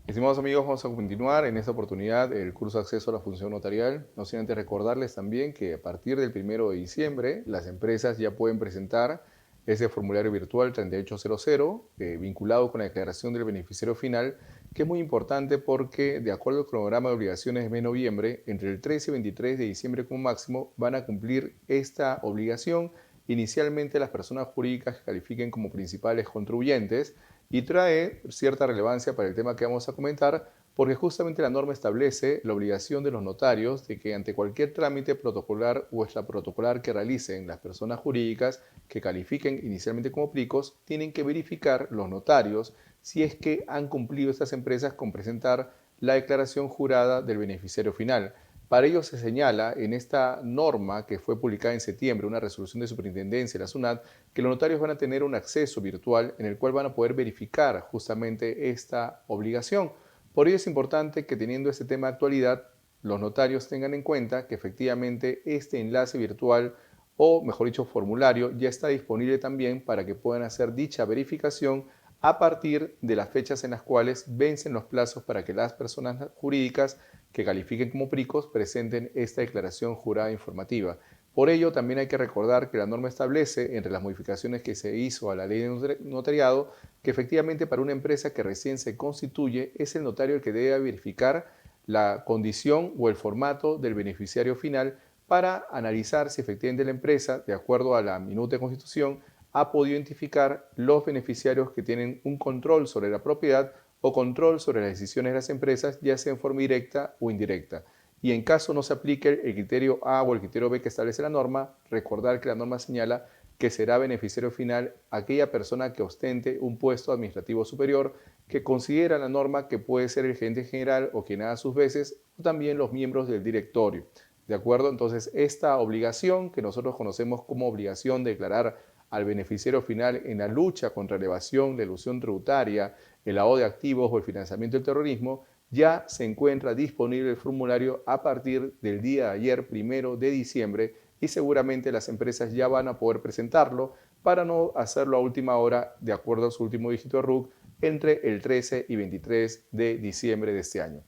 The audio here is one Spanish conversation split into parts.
Estimados amigos, vamos a continuar en esta oportunidad el curso de acceso a la función notarial. No sin antes recordarles también que a partir del 1 de diciembre las empresas ya pueden presentar ese formulario virtual 3800 vinculado con la declaración del beneficiario final, que es muy importante porque de acuerdo al cronograma de obligaciones de mes de noviembre, entre el 13 y 23 de diciembre como máximo van a cumplir esta obligación inicialmente las personas jurídicas que califiquen como principales contribuyentes, y trae cierta relevancia para el tema que vamos a comentar porque justamente la norma establece la obligación de los notarios de que ante cualquier trámite protocolar o extraprotocolar que realicen las personas jurídicas que califiquen inicialmente como plicos, tienen que verificar los notarios si es que han cumplido estas empresas con presentar la declaración jurada del beneficiario final. Para ello se señala en esta norma que fue publicada en septiembre, una resolución de superintendencia de la SUNAT, que los notarios van a tener un acceso virtual en el cual van a poder verificar justamente esta obligación. Por ello es importante que teniendo este tema de actualidad, los notarios tengan en cuenta que efectivamente este enlace virtual o mejor dicho formulario ya está disponible también para que puedan hacer dicha verificación a partir de las fechas en las cuales vencen los plazos para que las personas jurídicas que califiquen como PRICOS presenten esta declaración jurada informativa. Por ello, también hay que recordar que la norma establece, entre las modificaciones que se hizo a la ley de notariado, que efectivamente para una empresa que recién se constituye es el notario el que debe verificar la condición o el formato del beneficiario final para analizar si efectivamente la empresa, de acuerdo a la minuta de constitución, ha podido identificar los beneficiarios que tienen un control sobre la propiedad o control sobre las decisiones de las empresas, ya sea en forma directa o indirecta. Y en caso no se aplique el criterio A o el criterio B que establece la norma, recordar que la norma señala que será beneficiario final aquella persona que ostente un puesto administrativo superior, que considera la norma que puede ser el gerente general o quien haga sus veces, o también los miembros del directorio. ¿De acuerdo? Entonces, esta obligación que nosotros conocemos como obligación de declarar al beneficiario final en la lucha contra la evasión, la elusión tributaria, el lavado de activos o el financiamiento del terrorismo, ya se encuentra disponible el formulario a partir del día de ayer, 1 de diciembre, y seguramente las empresas ya van a poder presentarlo para no hacerlo a última hora de acuerdo a su último dígito de RUC entre el 13 y 23 de diciembre de este año.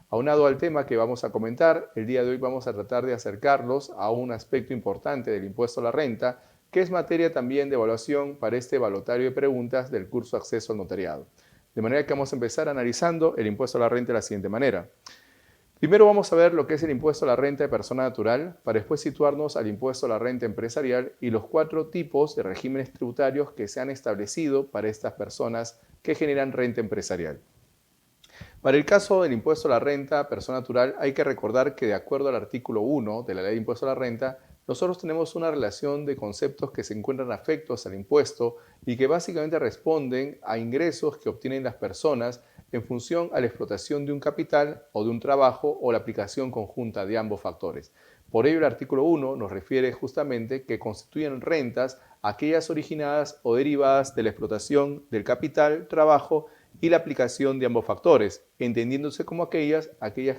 Aunado al tema que vamos a comentar, el día de hoy vamos a tratar de acercarlos a un aspecto importante del impuesto a la renta, que es materia también de evaluación para este evaluatario de preguntas del curso Acceso al Notariado. De manera que vamos a empezar analizando el impuesto a la renta de la siguiente manera. Primero vamos a ver lo que es el impuesto a la renta de persona natural, para después situarnos al impuesto a la renta empresarial y los 4 tipos de regímenes tributarios que se han establecido para estas personas que generan renta empresarial. Para el caso del impuesto a la renta persona natural, hay que recordar que de acuerdo al artículo 1 de la Ley de Impuesto a la Renta, nosotros tenemos una relación de conceptos que se encuentran afectos al impuesto y que básicamente responden a ingresos que obtienen las personas en función a la explotación de un capital o de un trabajo o la aplicación conjunta de ambos factores. Por ello, el artículo 1 nos refiere justamente que constituyen rentas aquellas originadas o derivadas de la explotación del capital, trabajo y la aplicación de ambos factores, entendiéndose como aquellas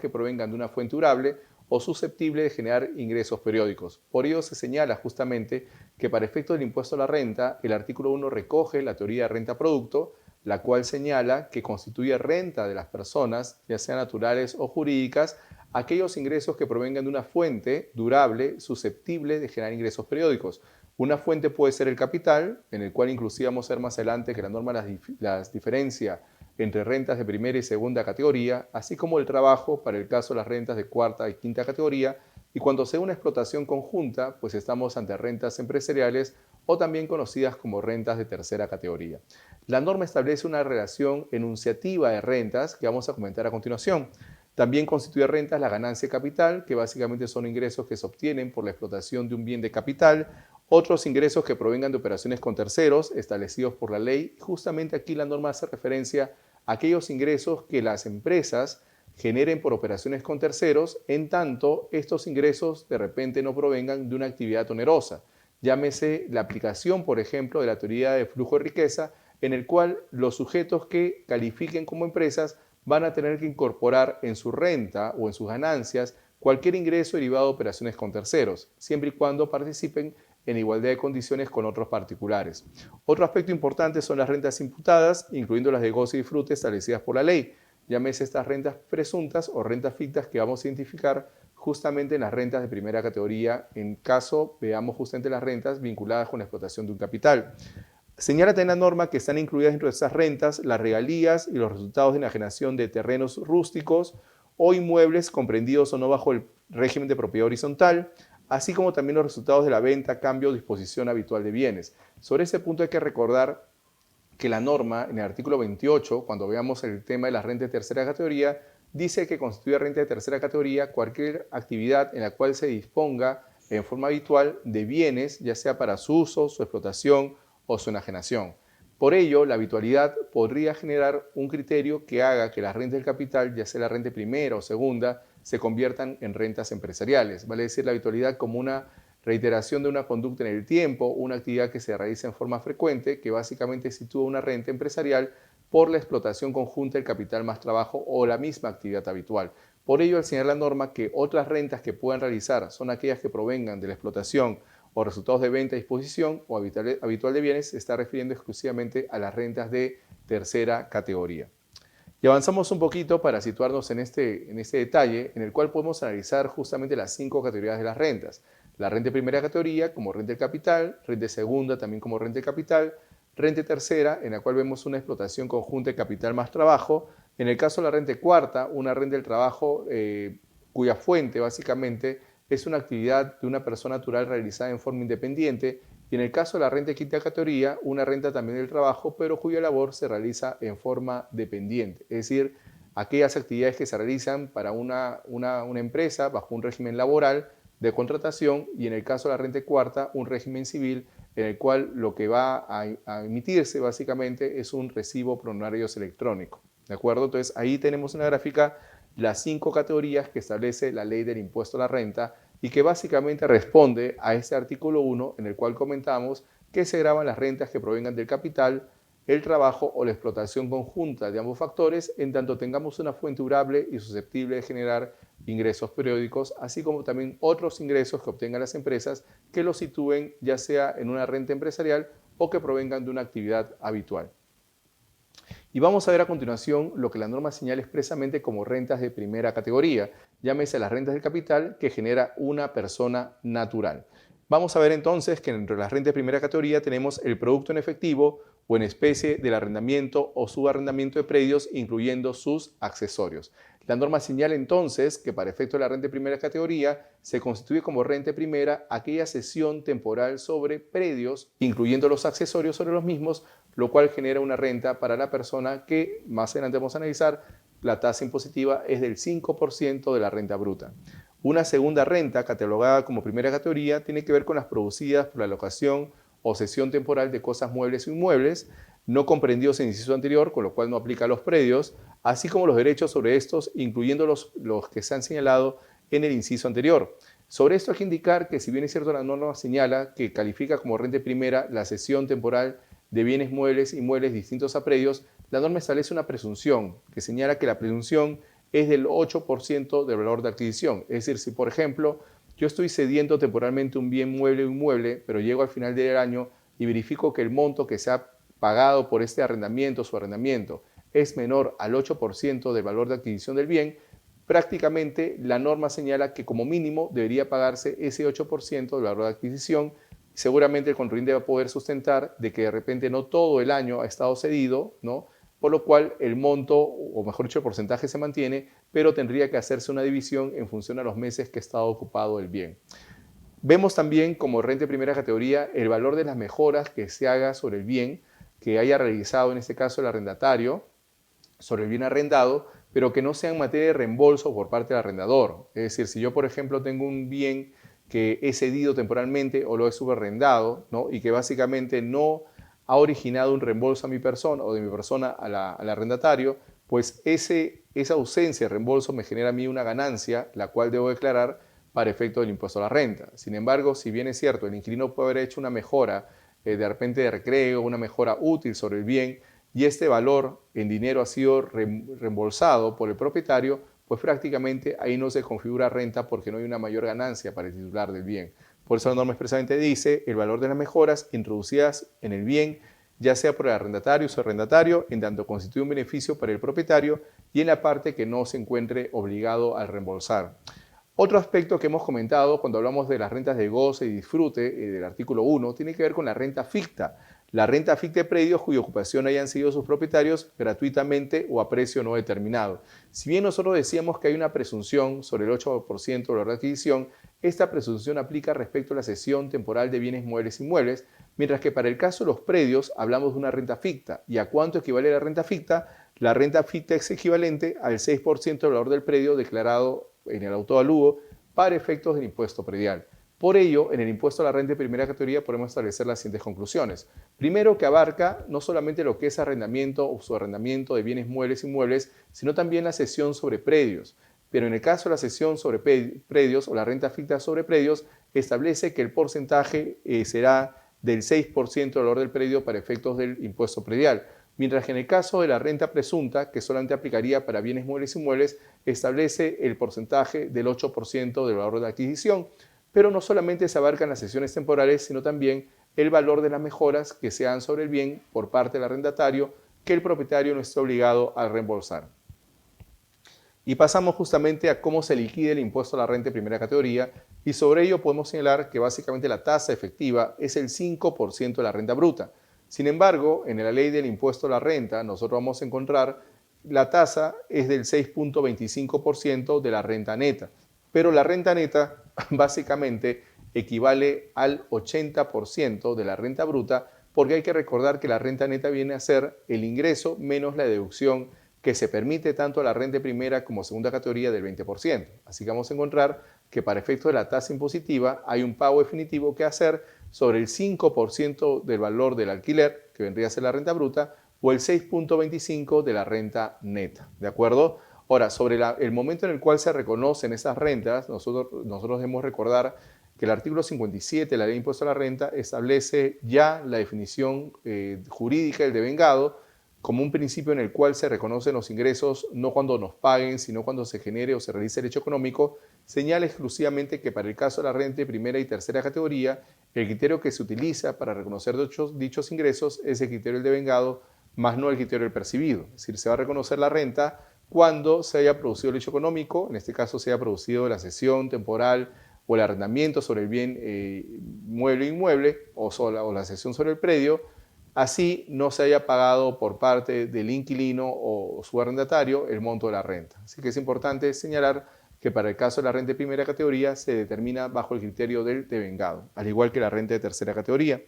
que provengan de una fuente durable o susceptible de generar ingresos periódicos. Por ello se señala justamente que para efectos del impuesto a la renta, el artículo 1 recoge la teoría de renta-producto, la cual señala que constituye renta de las personas, ya sean naturales o jurídicas, aquellos ingresos que provengan de una fuente durable susceptible de generar ingresos periódicos. Una fuente puede ser el capital, en el cual inclusive vamos a ver más adelante que la norma las diferencia entre rentas de primera y segunda categoría, así como el trabajo para el caso de las rentas de cuarta y quinta categoría, y cuando sea una explotación conjunta, pues estamos ante rentas empresariales o también conocidas como rentas de tercera categoría. La norma establece una relación enunciativa de rentas que vamos a comentar a continuación. También constituye rentas la ganancia de capital, que básicamente son ingresos que se obtienen por la explotación de un bien de capital, otros ingresos que provengan de operaciones con terceros establecidos por la ley. Justamente aquí la norma hace referencia a aquellos ingresos que las empresas generen por operaciones con terceros, en tanto estos ingresos de repente no provengan de una actividad onerosa. Llámese la aplicación, por ejemplo, de la teoría de flujo de riqueza, en el cual los sujetos que califiquen como empresas van a tener que incorporar en su renta o en sus ganancias cualquier ingreso derivado de operaciones con terceros, siempre y cuando participen en igualdad de condiciones con otros particulares. Otro aspecto importante son las rentas imputadas, incluyendo las de goce y disfrute establecidas por la ley. llámese estas rentas presuntas o rentas fictas que vamos a identificar justamente en las rentas de primera categoría, en caso veamos justamente las rentas vinculadas con la explotación de un capital. Señala en la norma que están incluidas dentro de estas rentas las regalías y los resultados de enajenación de terrenos rústicos o inmuebles comprendidos o no bajo el régimen de propiedad horizontal, así como también los resultados de la venta, cambio o disposición habitual de bienes. Sobre ese punto hay que recordar que la norma, en el artículo 28, cuando veamos el tema de las rentas de tercera categoría, dice que constituye renta de tercera categoría cualquier actividad en la cual se disponga en forma habitual de bienes, ya sea para su uso, su explotación o su enajenación. Por ello, la habitualidad podría generar un criterio que haga que las rentas del capital, ya sea la renta primera o segunda, se conviertan en rentas empresariales. Vale decir, la habitualidad como una reiteración de una conducta en el tiempo, una actividad que se realiza en forma frecuente, que básicamente sitúa una renta empresarial por la explotación conjunta del capital más trabajo o la misma actividad habitual. Por ello, al señalar la norma que otras rentas que puedan realizar son aquellas que provengan de la explotación o resultados de venta, disposición o habitual de bienes, se está refiriendo exclusivamente a las rentas de tercera categoría. Y avanzamos un poquito para situarnos en este detalle, en el cual podemos analizar justamente las 5 categorías de las rentas. La renta de primera categoría como renta del capital, renta de segunda también como renta del capital, renta de tercera, en la cual vemos una explotación conjunta de capital más trabajo. En el caso de la renta de cuarta, una renta del trabajo cuya fuente básicamente es una actividad de una persona natural realizada en forma independiente, y en el caso de la renta de quinta categoría, una renta también del trabajo, pero cuya labor se realiza en forma dependiente, es decir, aquellas actividades que se realizan para una empresa bajo un régimen laboral de contratación, y en el caso de la renta de cuarta, un régimen civil en el cual lo que va a emitirse básicamente es un recibo por honorarios electrónico. ¿De acuerdo? Entonces ahí tenemos en la gráfica las 5 categorías que establece la ley del impuesto a la renta y que básicamente responde a este artículo 1 en el cual comentamos que se graban las rentas que provengan del capital, el trabajo o la explotación conjunta de ambos factores, en tanto tengamos una fuente durable y susceptible de generar ingresos periódicos, así como también otros ingresos que obtengan las empresas que los sitúen ya sea en una renta empresarial o que provengan de una actividad habitual. Y vamos a ver a continuación lo que la norma señala expresamente como rentas de primera categoría, llámese las rentas del capital que genera una persona natural. Vamos a ver entonces que entre las rentas de primera categoría tenemos el producto en efectivo o en especie del arrendamiento o subarrendamiento de predios, incluyendo sus accesorios. La norma señala entonces que para efecto de la renta de primera categoría se constituye como renta primera aquella cesión temporal sobre predios, incluyendo los accesorios sobre los mismos, lo cual genera una renta para la persona que más adelante vamos a analizar. La tasa impositiva es del 5% de la renta bruta. Una segunda renta, catalogada como primera categoría, tiene que ver con las producidas por la locación o cesión temporal de cosas muebles o inmuebles, no comprendidos en el inciso anterior, con lo cual no aplica a los predios, así como los derechos sobre estos, incluyendo los que se han señalado en el inciso anterior. Sobre esto hay que indicar que, si bien es cierto, la norma señala que califica como renta primera la cesión temporal de bienes muebles e inmuebles distintos a predios, la norma establece una presunción que señala que la presunción es del 8% del valor de adquisición. Es decir, si por ejemplo yo estoy cediendo temporalmente un bien mueble o inmueble, pero llego al final del año y verifico que el monto que se ha pagado por este arrendamiento o subarrendamiento es menor al 8% del valor de adquisición del bien, prácticamente la norma señala que como mínimo debería pagarse ese 8% del valor de adquisición. Seguramente el contribuyente va a poder sustentar de que de repente no todo el año ha estado cedido, ¿no? Por lo cual el monto, o mejor dicho, el porcentaje se mantiene, pero tendría que hacerse una división en función a los meses que ha estado ocupado el bien. Vemos también como renta de primera categoría el valor de las mejoras que se haga sobre el bien que haya realizado, en este caso el arrendatario, sobre el bien arrendado, pero que no sea en materia de reembolso por parte del arrendador. Es decir, si yo, por ejemplo, tengo un bien que he cedido temporalmente o lo he subarrendado, ¿no? Y que básicamente no ha originado un reembolso a mi persona o de mi persona al arrendatario, pues esa ausencia de reembolso me genera a mí una ganancia, la cual debo declarar para efecto del impuesto a la renta. Sin embargo, si bien es cierto, el inquilino puede haber hecho una mejora de repente de recreo, una mejora útil sobre el bien, y este valor en dinero ha sido reembolsado por el propietario, pues prácticamente ahí no se configura renta porque no hay una mayor ganancia para el titular del bien. Por eso la norma expresamente dice el valor de las mejoras introducidas en el bien ya sea por el arrendatario o subarrendatario, en tanto constituye un beneficio para el propietario y en la parte que no se encuentre obligado al reembolsar. Otro aspecto que hemos comentado cuando hablamos de las rentas de goce y disfrute del artículo 1 tiene que ver con la renta ficta. La renta ficta de predios cuya ocupación hayan sido sus propietarios gratuitamente o a precio no determinado. Si bien nosotros decíamos que hay una presunción sobre el 8% de la adquisición, esta presunción aplica respecto a la cesión temporal de bienes muebles e inmuebles, mientras que para el caso de los predios hablamos de una renta ficta. ¿Y a cuánto equivale la renta ficta? La renta ficta es equivalente al 6% del valor del predio declarado en el autoalugo para efectos del impuesto predial. Por ello, en el impuesto a la renta de primera categoría podemos establecer las siguientes conclusiones. Primero, que abarca no solamente lo que es arrendamiento o subarrendamiento de bienes muebles e inmuebles, sino también la cesión sobre predios. Pero en el caso de la cesión sobre predios o la renta ficta sobre predios, establece que el porcentaje será del 6% del valor del predio para efectos del impuesto predial. Mientras que en el caso de la renta presunta, que solamente aplicaría para bienes muebles e inmuebles, establece el porcentaje del 8% del valor de la adquisición. Pero no solamente se abarcan las cesiones temporales, sino también el valor de las mejoras que se dan sobre el bien por parte del arrendatario que el propietario no esté obligado a reembolsar. Y pasamos justamente a cómo se liquida el impuesto a la renta de primera categoría, y sobre ello podemos señalar que básicamente la tasa efectiva es el 5% de la renta bruta. Sin embargo, en la ley del impuesto a la renta, nosotros vamos a encontrar la tasa es del 6.25% de la renta neta, pero la renta neta básicamente equivale al 80% de la renta bruta, porque hay que recordar que la renta neta viene a ser el ingreso menos la deducción que se permite tanto a la renta de primera como segunda categoría del 20%. Así que vamos a encontrar que para efectos de la tasa impositiva hay un pago definitivo que hacer sobre el 5% del valor del alquiler, que vendría a ser la renta bruta, o el 6.25% de la renta neta. ¿De acuerdo? Ahora, sobre el momento en el cual se reconocen esas rentas, nosotros debemos recordar que el artículo 57 de la Ley de Impuesto a la Renta establece ya la definición jurídica del devengado como un principio en el cual se reconocen los ingresos no cuando nos paguen, sino cuando se genere o se realice el hecho económico. Señala exclusivamente que para el caso de la renta de primera y tercera categoría, el criterio que se utiliza para reconocer dichos ingresos es el criterio del devengado, más no el criterio del percibido. Es decir, se va a reconocer la renta cuando se haya producido el hecho económico, en este caso se haya producido la cesión temporal o el arrendamiento sobre el bien mueble e inmueble o la cesión sobre el predio, así no se haya pagado por parte del inquilino o su arrendatario el monto de la renta. Así que es importante señalar que para el caso de la renta de primera categoría se determina bajo el criterio del devengado, al igual que la renta de tercera categoría.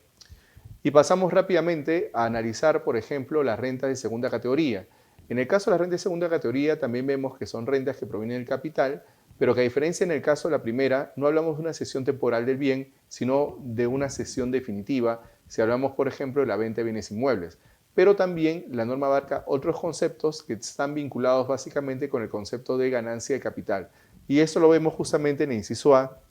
Y pasamos rápidamente a analizar, por ejemplo, las rentas de segunda categoría. En el caso de la renta de segunda categoría también vemos que son rentas que provienen del capital, pero que a diferencia en el caso de la primera, no hablamos de una cesión temporal del bien, sino de una cesión definitiva, si hablamos, por ejemplo, de la venta de bienes inmuebles. Pero también la norma abarca otros conceptos que están vinculados básicamente con el concepto de ganancia de capital. Y esto lo vemos justamente en el inciso A,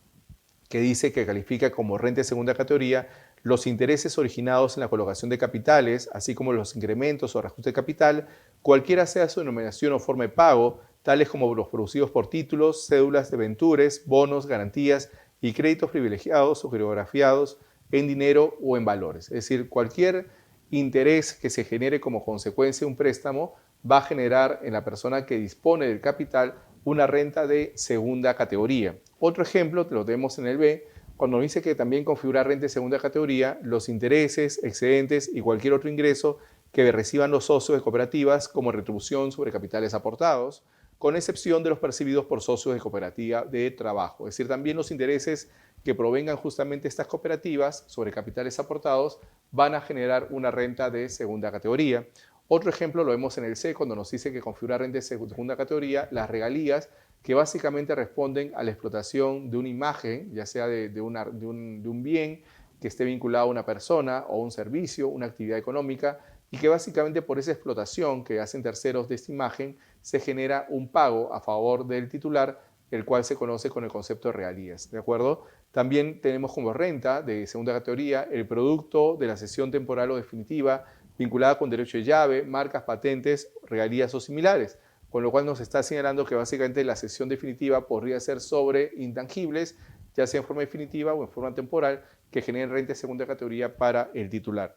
que dice que califica como renta de segunda categoría los intereses originados en la colocación de capitales, así como los incrementos o reajustes de capital, cualquiera sea su denominación o forma de pago, tales como los producidos por títulos, cédulas de ventures, bonos, garantías y créditos privilegiados o geografiados en dinero o en valores. Es decir, cualquier interés que se genere como consecuencia de un préstamo va a generar en la persona que dispone del capital una renta de segunda categoría. Otro ejemplo lo tenemos en el B, cuando dice que también configura renta de segunda categoría los intereses, excedentes y cualquier otro ingreso que reciban los socios de cooperativas como retribución sobre capitales aportados, con excepción de los percibidos por socios de cooperativa de trabajo. Es decir, también los intereses que provengan justamente de estas cooperativas sobre capitales aportados van a generar una renta de segunda categoría. Otro ejemplo lo vemos en el C, cuando nos dice que configura renta de segunda categoría las regalías que básicamente responden a la explotación de una imagen, ya sea de un bien que esté vinculado a una persona o un servicio, una actividad económica, y que básicamente por esa explotación que hacen terceros de esta imagen se genera un pago a favor del titular, el cual se conoce con el concepto de regalías, ¿de acuerdo? También tenemos como renta de segunda categoría el producto de la cesión temporal o definitiva vinculada con derecho de llave, marcas, patentes, regalías o similares, con lo cual nos está señalando que básicamente la cesión definitiva podría ser sobre intangibles, ya sea en forma definitiva o en forma temporal, que generen renta de segunda categoría para el titular.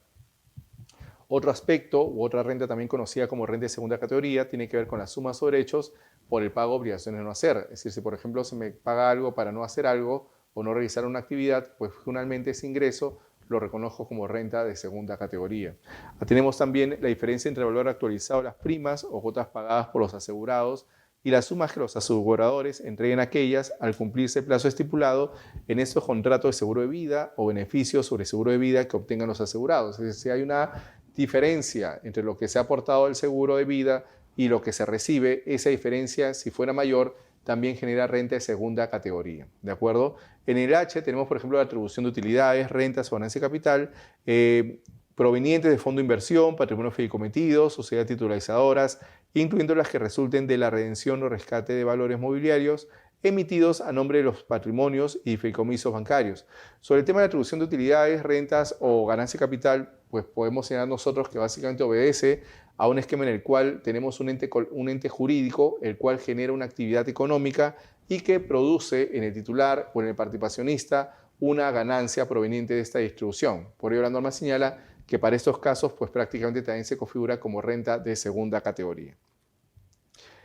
Otro aspecto u otra renta también conocida como renta de segunda categoría tiene que ver con la suma sobre hechos por el pago de obligaciones de no hacer. Es decir, si por ejemplo se me paga algo para no hacer algo o no realizar una actividad, pues finalmente ese ingreso lo reconozco como renta de segunda categoría. Tenemos también la diferencia entre el valor actualizado de las primas o cuotas pagadas por los asegurados y las sumas que los aseguradores entreguen a aquellas al cumplirse el plazo estipulado en estos contratos de seguro de vida o beneficios sobre seguro de vida que obtengan los asegurados. Es decir, si hay una diferencia entre lo que se ha aportado al seguro de vida y lo que se recibe, esa diferencia, si fuera mayor, también genera renta de segunda categoría, ¿de acuerdo? En el H tenemos, por ejemplo, la atribución de utilidades, rentas o ganancia de capital provenientes de fondo de inversión, patrimonio fideikometido, sociedades titularizadoras, incluyendo las que resulten de la redención o rescate de valores mobiliarios emitidos a nombre de los patrimonios y fideicomisos bancarios. Sobre el tema de la atribución de utilidades, rentas o ganancia de capital, pues podemos señalar nosotros que básicamente obedece a un esquema en el cual tenemos un ente jurídico, el cual genera una actividad económica y que produce en el titular o en el participacionista una ganancia proveniente de esta distribución. Por ello la norma señala que para estos casos pues prácticamente también se configura como renta de segunda categoría.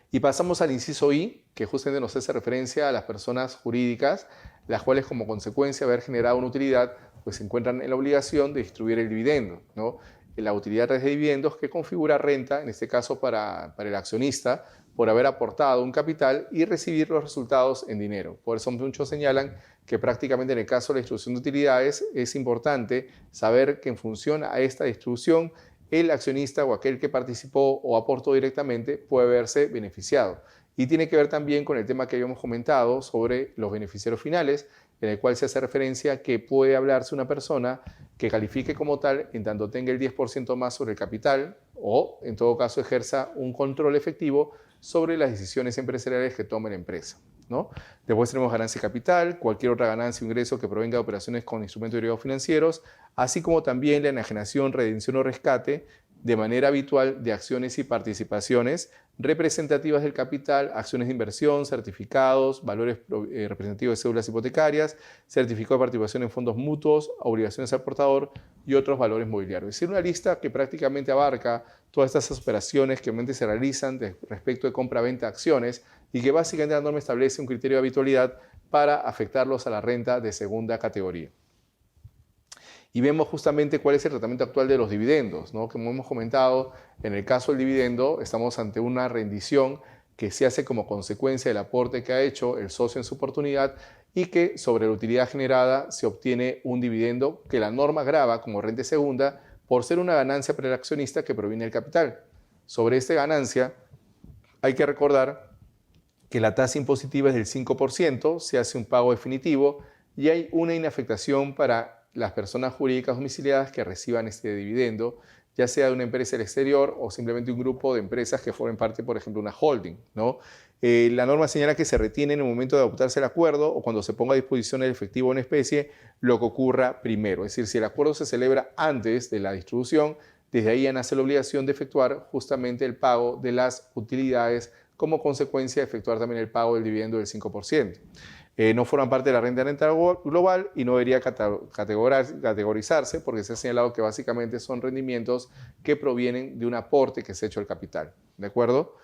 Y pasamos al inciso I, que justamente nos hace referencia a las personas jurídicas, las cuales como consecuencia de haber generado una utilidad, pues se encuentran en la obligación de distribuir el dividendo, ¿no? La utilidad de dividendos que configura renta, en este caso para el accionista, por haber aportado un capital y recibir los resultados en dinero. Por eso muchos señalan que prácticamente en el caso de la distribución de utilidades es importante saber que en función a esta distribución el accionista o aquel que participó o aportó directamente puede verse beneficiado. Y tiene que ver también con el tema que habíamos comentado sobre los beneficiarios finales, en el cual se hace referencia a que puede hablarse una persona que califique como tal en tanto tenga el 10% más sobre el capital o, en todo caso, ejerza un control efectivo sobre las decisiones empresariales que tome la empresa, ¿no? Después tenemos ganancia de capital, cualquier otra ganancia o ingreso que provenga de operaciones con instrumentos derivados financieros, así como también la enajenación, redención o rescate de manera habitual de acciones y participaciones representativas del capital, acciones de inversión, certificados, valores representativos de cédulas hipotecarias, certificado de participación en fondos mutuos, obligaciones al portador y otros valores mobiliarios. Es decir, una lista que prácticamente abarca todas estas operaciones que obviamente se realizan respecto de compra-venta de acciones y que básicamente la norma establece un criterio de habitualidad para afectarlos a la renta de segunda categoría. Y vemos justamente cuál es el tratamiento actual de los dividendos, ¿no? Como hemos comentado, en el caso del dividendo estamos ante una rendición que se hace como consecuencia del aporte que ha hecho el socio en su oportunidad y que sobre la utilidad generada se obtiene un dividendo que la norma grava como renta segunda por ser una ganancia para el accionista que proviene del capital. Sobre esta ganancia hay que recordar que la tasa impositiva es del 5%, se hace un pago definitivo y hay una inafectación para las personas jurídicas domiciliadas que reciban este dividendo, ya sea de una empresa del exterior o simplemente un grupo de empresas que formen parte, por ejemplo, de una holding, ¿no? La norma señala que se retiene en el momento de adoptarse el acuerdo o cuando se ponga a disposición el efectivo en especie, lo que ocurra primero. Es decir, si el acuerdo se celebra antes de la distribución, desde ahí ya nace la obligación de efectuar justamente el pago de las utilidades como consecuencia de efectuar también el pago del dividendo del 5%. No forman parte de la renta global y no debería categorizarse porque se ha señalado que básicamente son rendimientos que provienen de un aporte que se ha hecho al capital. ¿De acuerdo?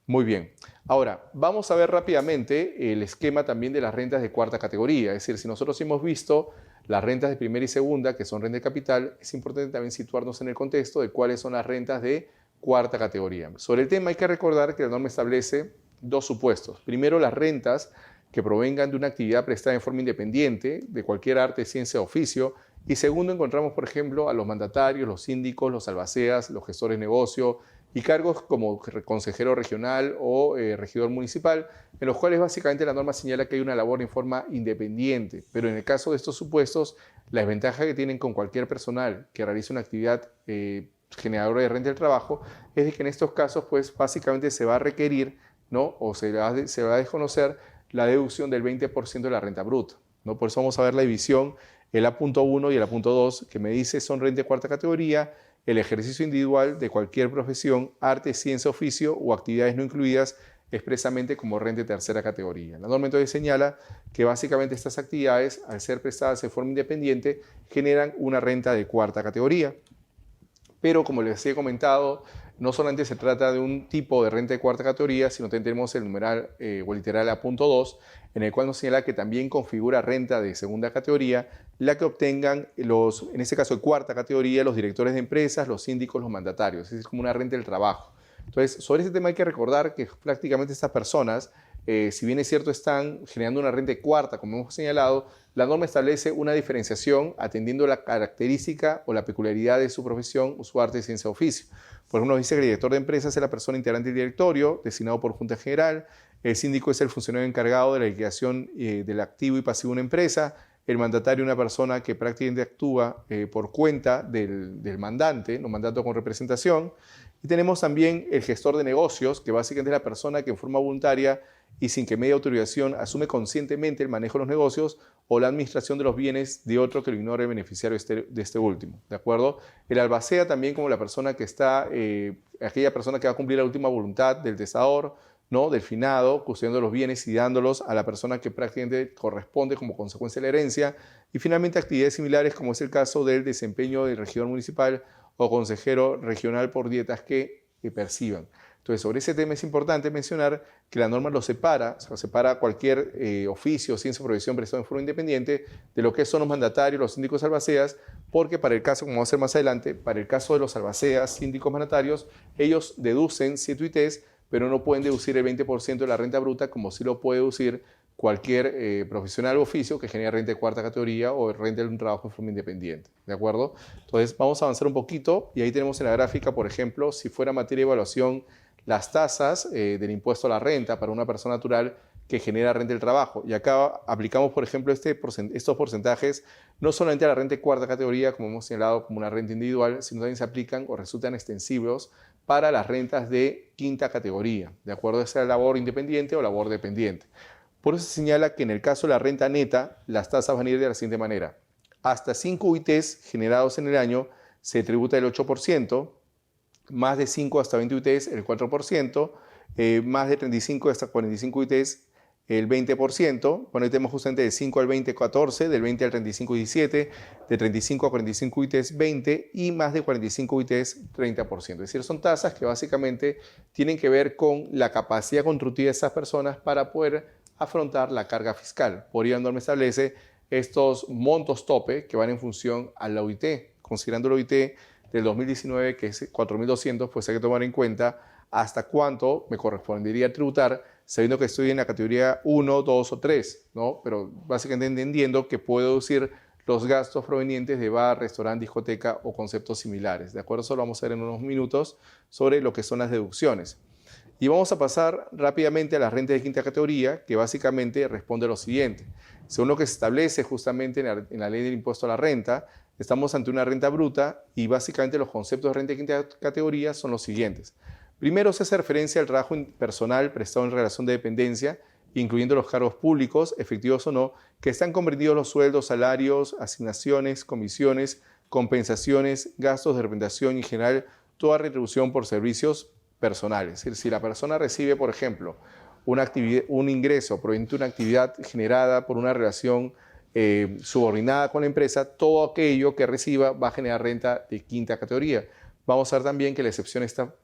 Muy bien. Ahora, vamos a ver rápidamente el esquema también de las rentas de cuarta categoría. Es decir, si nosotros hemos visto las rentas de primera y segunda, que son renta de capital, es importante también situarnos en el contexto de cuáles son las rentas de cuarta categoría. Sobre el tema hay que recordar que la norma establece dos supuestos. Primero, las rentas que provengan de una actividad prestada en forma independiente, de cualquier arte, ciencia o oficio. Y segundo, encontramos, por ejemplo, a los mandatarios, los síndicos, los albaceas, los gestores de negocio y cargos como consejero regional o regidor municipal, en los cuales básicamente la norma señala que hay una labor en forma independiente. Pero en el caso de estos supuestos, la desventaja que tienen con cualquier personal que realice una actividad generadora de renta del trabajo es de que en estos casos, pues básicamente se va a requerir, ¿no? O se va a desconocer la deducción del 20% de la renta bruta, ¿no? Por eso vamos a ver la división, el A.1 y el A.2, que me dice son renta de cuarta categoría, el ejercicio individual de cualquier profesión, arte, ciencia, oficio o actividades no incluidas expresamente como renta de tercera categoría. La norma entonces señala que básicamente estas actividades, al ser prestadas de forma independiente, generan una renta de cuarta categoría. Pero como les he comentado, no solamente se trata de un tipo de renta de cuarta categoría, sino también tenemos el numeral o literal A.2, en el cual nos señala que también configura renta de segunda categoría, la que obtengan en este caso de cuarta categoría, los directores de empresas, los síndicos, los mandatarios. Es como una renta del trabajo. Entonces, sobre este tema hay que recordar que prácticamente estas personas, si bien es cierto, están generando una renta de cuarta, como hemos señalado, la norma establece una diferenciación atendiendo la característica o la peculiaridad de su profesión o su arte de ciencia de oficio. Por ejemplo, dice que el director de empresas es la persona integrante del directorio, designado por Junta General. El síndico es el funcionario encargado de la liquidación del activo y pasivo de una empresa. El mandatario, una persona que prácticamente actúa por cuenta del mandante, no mandato con representación. Y tenemos también el gestor de negocios, que básicamente es la persona que en forma voluntaria y sin que medie autorización asume conscientemente el manejo de los negocios o la administración de los bienes de otro que lo ignore el beneficiario de este último, ¿de acuerdo? El albacea también como la persona que está, aquella persona que va a cumplir la última voluntad del testador, ¿no? Del finado, custodiando los bienes y dándolos a la persona que prácticamente corresponde como consecuencia de la herencia. Y finalmente actividades similares como es el caso del desempeño del regidor municipal o consejero regional por dietas que perciban. Entonces, sobre ese tema es importante mencionar que la norma lo separa, o sea, separa cualquier oficio, ciencia o profesión prestado en forma independiente de lo que son los mandatarios, los síndicos albaceas, porque para el caso, como vamos a hacer más adelante, para el caso de los albaceas, síndicos mandatarios, ellos deducen CIET pero no pueden deducir el 20% de la renta bruta como sí lo puede deducir cualquier profesional o oficio que genere renta de cuarta categoría o renta de un trabajo en forma independiente, ¿de acuerdo? Entonces, vamos a avanzar un poquito y ahí tenemos en la gráfica, por ejemplo, si fuera materia de evaluación, las tasas del impuesto a la renta para una persona natural que genera renta del trabajo. Y acá aplicamos, por ejemplo, estos porcentajes no solamente a la renta de cuarta categoría, como hemos señalado, como una renta individual, sino también se aplican o resultan extensibles para las rentas de quinta categoría, de acuerdo a sea labor independiente o labor dependiente. Por eso se señala que en el caso de la renta neta, las tasas van a ir de la siguiente manera. Hasta 5 UITs generados en el año se tributa el 8%, más de 5 hasta 20 UITs el 4%, más de 35 hasta 45 UITs el 20%, bueno, ahí tenemos justamente de 5 al 20, 14, del 20 al 35, 17, de 35 a 45 UITs, 20 y más de 45 UITs, 30%. Es decir, son tasas que básicamente tienen que ver con la capacidad contributiva de esas personas para poder afrontar la carga fiscal. Por ello, la norma establece estos montos tope que van en función a la OIT. Considerando la OIT del 2019, que es 4.200, pues hay que tomar en cuenta hasta cuánto me correspondería tributar, sabiendo que estoy en la categoría 1, 2 o 3, ¿no? Pero básicamente entendiendo que puedo deducir los gastos provenientes de bar, restaurante, discoteca o conceptos similares. ¿De acuerdo? Eso lo vamos a ver en unos minutos sobre lo que son las deducciones. Y vamos a pasar rápidamente a la renta de quinta categoría, que básicamente responde a lo siguiente. Según lo que se establece justamente en la ley del impuesto a la renta, estamos ante una renta bruta y básicamente los conceptos de renta de quinta categoría son los siguientes. Primero, se hace referencia al trabajo personal prestado en relación de dependencia, incluyendo los cargos públicos, efectivos o no, que están comprendidos los sueldos, salarios, asignaciones, comisiones, compensaciones, gastos de representación y en general toda retribución por servicios personales. Es decir, si la persona recibe, por ejemplo, un ingreso proveniente de una actividad generada por una relación subordinada con la empresa, todo aquello que reciba va a generar renta de quinta categoría. Vamos a ver también que la excepción está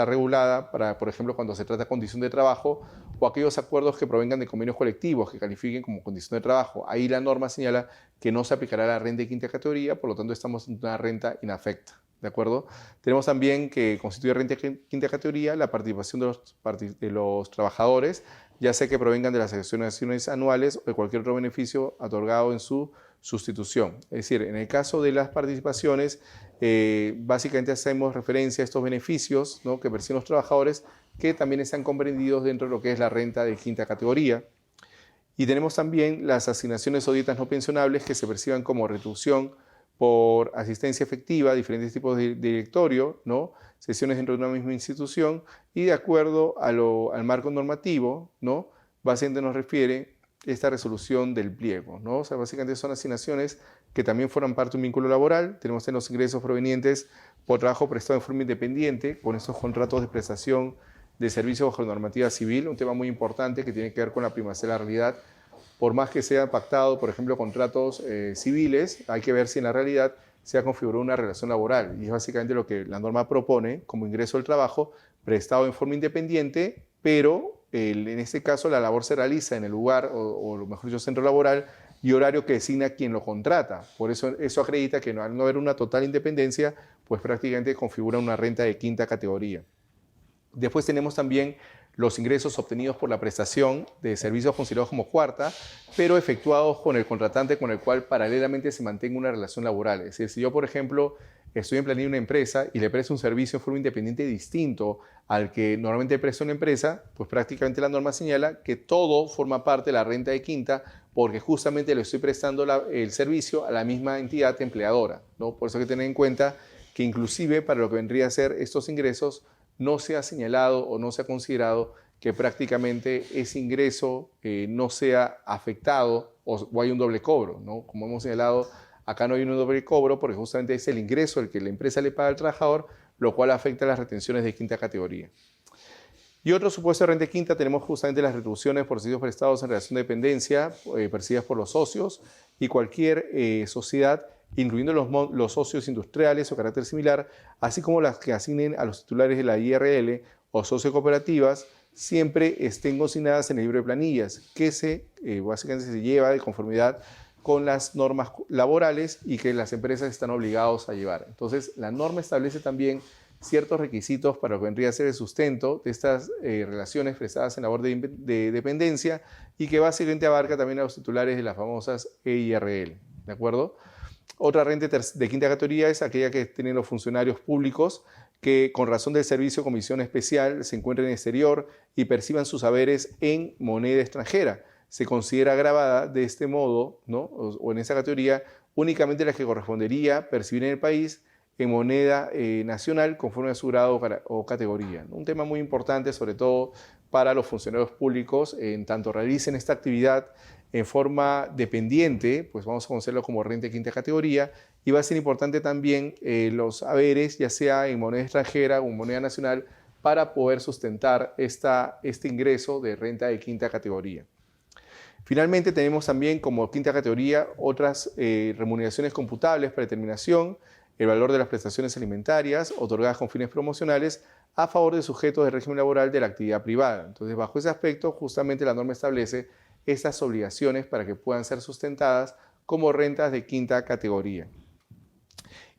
regulada para, por ejemplo, cuando se trata de condición de trabajo o aquellos acuerdos que provengan de convenios colectivos que califiquen como condición de trabajo. Ahí la norma señala que no se aplicará la renta de quinta categoría, por lo tanto estamos en una renta inafecta. ¿De acuerdo? Tenemos también que constituye renta de quinta categoría la participación de los trabajadores, ya sea que provengan de las asignaciones anuales o de cualquier otro beneficio otorgado en su sustitución. Es decir, en el caso de las participaciones, básicamente hacemos referencia a estos beneficios, ¿no?, que perciben los trabajadores, que también están comprendidos dentro de lo que es la renta de quinta categoría. Y tenemos también las asignaciones o dietas no pensionables que se perciban como retribución por asistencia efectiva, diferentes tipos de directorio, ¿no?, sesiones dentro de una misma institución y de acuerdo al marco normativo, ¿no?, básicamente nos refiere esta resolución del pliego, ¿no? O sea, básicamente son asignaciones que también forman parte de un vínculo laboral. Tenemos los ingresos provenientes por trabajo prestado en forma independiente, con estos contratos de prestación de servicios bajo normativa civil, un tema muy importante que tiene que ver con la primacía de la realidad. Por más que sea pactado, por ejemplo, contratos civiles, hay que ver si en la realidad se ha configurado una relación laboral. Y es básicamente lo que la norma propone como ingreso del trabajo prestado en forma independiente, pero en este caso la labor se realiza en el lugar o mejor dicho, centro laboral y horario que designa quien lo contrata. Por eso acredita que al no haber una total independencia, pues prácticamente configura una renta de quinta categoría. Después tenemos también los ingresos obtenidos por la prestación de servicios considerados como cuarta, pero efectuados con el contratante con el cual paralelamente se mantenga una relación laboral. Es decir, si yo, por ejemplo, estoy en planilla de una empresa y le presto un servicio en forma independiente distinto al que normalmente presta una empresa, pues prácticamente la norma señala que todo forma parte de la renta de quinta porque justamente le estoy prestando el servicio a la misma entidad empleadora, ¿no? Por eso hay que tener en cuenta que inclusive para lo que vendría a ser estos ingresos no se ha señalado o no se ha considerado que prácticamente ese ingreso no sea afectado o hay un doble cobro, ¿no? Como hemos señalado, acá no hay un doble cobro porque justamente es el ingreso el que la empresa le paga al trabajador, lo cual afecta a las retenciones de quinta categoría. Y otro supuesto de renta de quinta tenemos justamente las retribuciones por servicios prestados en relación de dependencia percibidas por los socios y cualquier sociedad, incluyendo los socios industriales o carácter similar, así como las que asignen a los titulares de la IRL o sociocooperativas, siempre estén consignadas en el libro de planillas, que básicamente se lleva de conformidad con las normas laborales y que las empresas están obligados a llevar. Entonces, la norma establece también ciertos requisitos para lo que vendría a ser el sustento de estas relaciones prestadas en labor de dependencia y que básicamente abarca también a los titulares de las famosas EIRL, ¿de acuerdo? Otra renta de quinta categoría es aquella que tienen los funcionarios públicos que con razón del servicio o comisión especial se encuentren en el exterior y perciban sus haberes en moneda extranjera. Se considera agravada de este modo, ¿no? o en esa categoría únicamente la que correspondería percibir en el país en moneda nacional conforme a su grado o categoría, ¿no? Un tema muy importante, sobre todo para los funcionarios públicos, en tanto realicen esta actividad en forma dependiente, pues vamos a conocerlo como renta de quinta categoría, y va a ser importante también los haberes, ya sea en moneda extranjera o en moneda nacional, para poder sustentar este ingreso de renta de quinta categoría. Finalmente tenemos también como quinta categoría otras remuneraciones computables para determinación, el valor de las prestaciones alimentarias otorgadas con fines promocionales a favor de sujetos del régimen laboral de la actividad privada. Entonces, bajo ese aspecto, justamente la norma establece estas obligaciones para que puedan ser sustentadas como rentas de quinta categoría.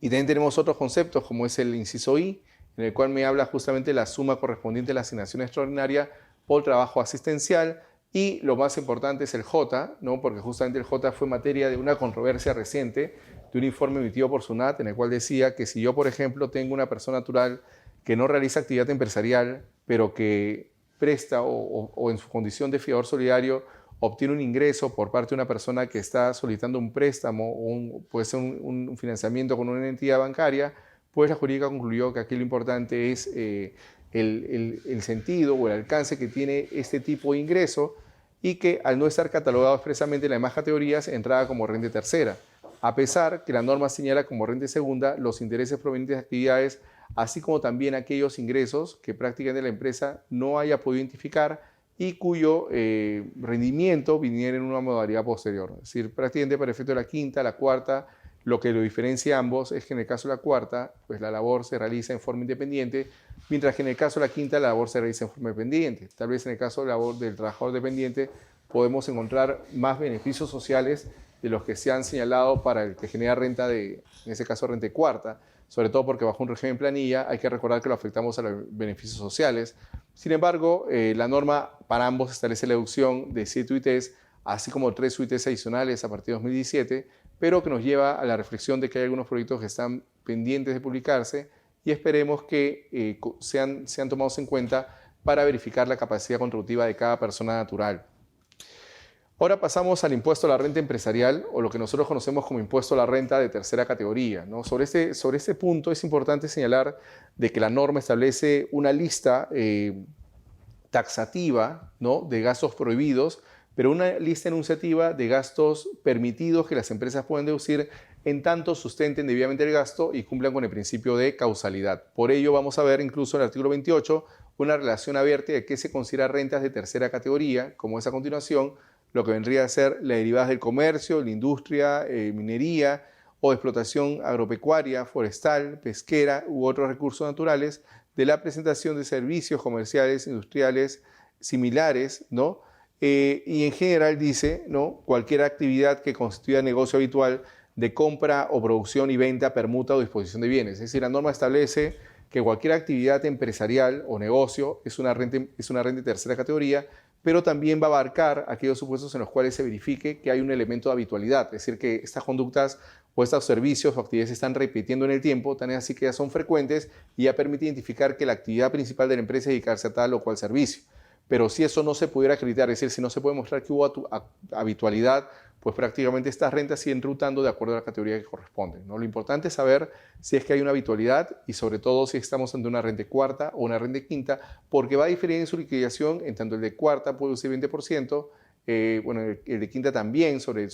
Y también tenemos otros conceptos, como es el inciso I, en el cual me habla justamente de la suma correspondiente a la asignación extraordinaria por trabajo asistencial, y lo más importante es el J, ¿no? Porque justamente el J fue materia de una controversia reciente de un informe emitido por SUNAT, en el cual decía que si yo, por ejemplo, tengo una persona natural que no realiza actividad empresarial, pero que presta o en su condición de fiador solidario obtiene un ingreso por parte de una persona que está solicitando un préstamo o puede ser un financiamiento con una entidad bancaria, pues la jurídica concluyó que aquí lo importante es el sentido o el alcance que tiene este tipo de ingreso y que al no estar catalogado expresamente en las demás categorías entraba como renta tercera, a pesar que la norma señala como renta segunda los intereses provenientes de actividades, así como también aquellos ingresos que prácticamente la empresa no haya podido identificar y cuyo rendimiento viniera en una modalidad posterior. Es decir, prácticamente para efecto de la quinta, la cuarta, lo que lo diferencia a ambos es que en el caso de la cuarta, pues la labor se realiza en forma independiente, mientras que en el caso de la quinta, la labor se realiza en forma dependiente. Tal vez en el caso de la labor del trabajador dependiente podemos encontrar más beneficios sociales de los que se han señalado para el que genera renta en ese caso renta de cuarta, sobre todo porque bajo un régimen planilla hay que recordar que lo afectamos a los beneficios sociales. Sin embargo, la norma para ambos establece la deducción de 7 UITs, así como 3 UITs adicionales a partir de 2017, pero que nos lleva a la reflexión de que hay algunos proyectos que están pendientes de publicarse y esperemos que sean tomados en cuenta para verificar la capacidad contributiva de cada persona natural. Ahora pasamos al impuesto a la renta empresarial, o lo que nosotros conocemos como impuesto a la renta de tercera categoría, ¿no? Sobre este punto es importante señalar de que la norma establece una lista taxativa, ¿no?, de gastos prohibidos, pero una lista enunciativa de gastos permitidos que las empresas pueden deducir en tanto sustenten debidamente el gasto y cumplan con el principio de causalidad. Por ello vamos a ver incluso en el artículo 28 una relación abierta de qué se considera rentas de tercera categoría, como es a continuación, lo que vendría a ser las derivadas del comercio, la industria, minería o de explotación agropecuaria, forestal, pesquera u otros recursos naturales, de la presentación de servicios comerciales, industriales similares, ¿no? Y en general dice, ¿no?, cualquier actividad que constituya negocio habitual de compra o producción y venta, permuta o disposición de bienes. Es decir, la norma establece que cualquier actividad empresarial o negocio es una renta de tercera categoría, pero también va a abarcar aquellos supuestos en los cuales se verifique que hay un elemento de habitualidad, es decir, que estas conductas o estos servicios o actividades se están repitiendo en el tiempo, tan es así que ya son frecuentes y ya permite identificar que la actividad principal de la empresa es dedicarse a tal o cual servicio. Pero si eso no se pudiera acreditar, es decir, si no se puede mostrar que hubo habitualidad, pues prácticamente estas rentas siguen rutando de acuerdo a la categoría que corresponde, ¿no? Lo importante es saber si es que hay una habitualidad y sobre todo si estamos ante una renta cuarta o una renta quinta, porque va a diferir en su liquidación, en tanto el de cuarta puede ser 20%, bueno, el de quinta también sobre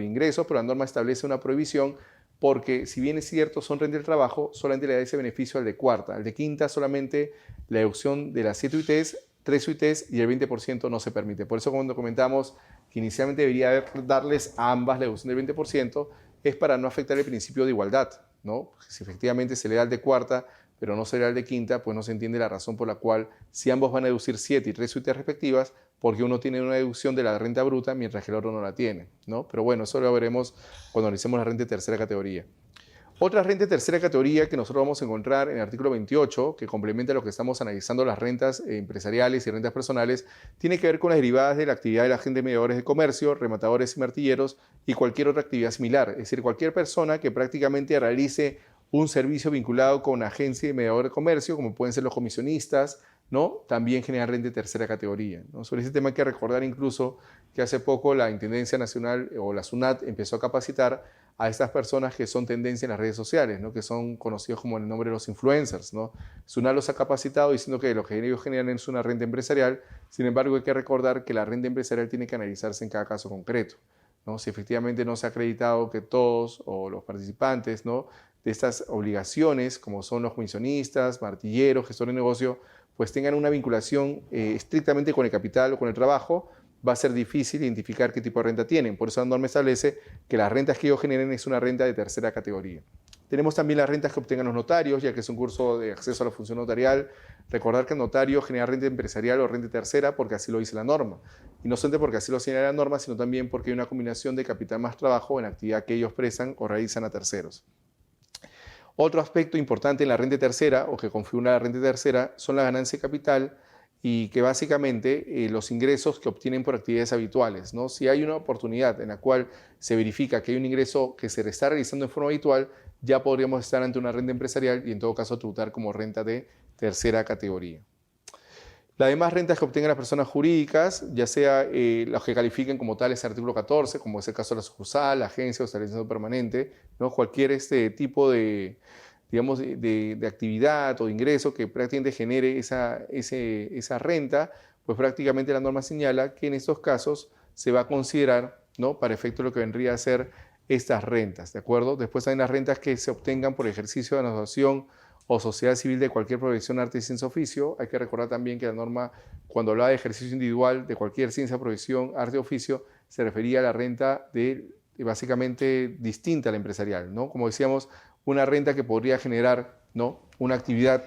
ingresos, pero la norma establece una prohibición porque si bien es cierto son renta del trabajo, solamente le da ese beneficio al de cuarta, al de quinta solamente la deducción de las 7 UITs, 3 UITs y el 20% no se permite. Por eso cuando comentamos que inicialmente debería darles a ambas la deducción del 20%, es para no afectar el principio de igualdad, ¿no? Si efectivamente se le da al de cuarta, pero no se le da al de quinta, pues no se entiende la razón por la cual, si ambos van a deducir 7 y 3 UITs respectivas, porque uno tiene una deducción de la renta bruta mientras que el otro no la tiene, ¿no? Pero bueno, eso lo veremos cuando analicemos la renta de tercera categoría. Otra renta de tercera categoría que nosotros vamos a encontrar en el artículo 28, que complementa lo que estamos analizando, las rentas empresariales y rentas personales, tiene que ver con las derivadas de la actividad de la gente de mediadores de comercio, rematadores y martilleros y cualquier otra actividad similar. Es decir, cualquier persona que prácticamente realice un servicio vinculado con agencia de mediador de comercio, como pueden ser los comisionistas, ¿no?, también genera renta de tercera categoría, ¿no? Sobre ese tema hay que recordar incluso que hace poco la Intendencia Nacional o la SUNAT empezó a capacitar a estas personas que son tendencia en las redes sociales, ¿no?, que son conocidos como el nombre de los influencers, ¿no? SUNAT los ha capacitado diciendo que lo que ellos generan es una renta empresarial. Sin embargo, hay que recordar que la renta empresarial tiene que analizarse en cada caso concreto, ¿no? Si efectivamente no se ha acreditado que todos o los participantes, ¿no?, de estas obligaciones, como son los comisionistas, martilleros, gestores de negocio, pues tengan una vinculación estrictamente con el capital o con el trabajo, va a ser difícil identificar qué tipo de renta tienen. Por eso la norma establece que las rentas que ellos generen es una renta de tercera categoría. Tenemos también las rentas que obtengan los notarios, ya que es un curso de acceso a la función notarial. Recordar que el notario genera renta empresarial o renta tercera porque así lo dice la norma. Y no solamente porque así lo señala la norma, sino también porque hay una combinación de capital más trabajo en la actividad que ellos prestan o realizan a terceros. Otro aspecto importante en la renta tercera o que configura la renta tercera son la ganancia de capital y que básicamente los ingresos que obtienen por actividades habituales, ¿no? Si hay una oportunidad en la cual se verifica que hay un ingreso que se está realizando en forma habitual, ya podríamos estar ante una renta empresarial y en todo caso tributar como renta de tercera categoría. Las demás rentas que obtengan las personas jurídicas, ya sea las que califiquen como tales artículo 14, como es el caso de la sucursal, la agencia o establecimiento permanente, ¿no?, cualquier tipo de, digamos, de actividad o de ingreso que prácticamente genere esa renta, pues prácticamente la norma señala que en estos casos se va a considerar, ¿no?, para efecto de lo que vendría a ser estas rentas, ¿de acuerdo? Después hay las rentas que se obtengan por ejercicio de asociación o sociedad civil de cualquier profesión, arte y ciencia oficio. Hay que recordar también que la norma, cuando hablaba de ejercicio individual de cualquier ciencia, profesión, arte o oficio, se refería a la renta básicamente distinta a la empresarial, ¿no? Como decíamos, una renta que podría generar, ¿no?, una actividad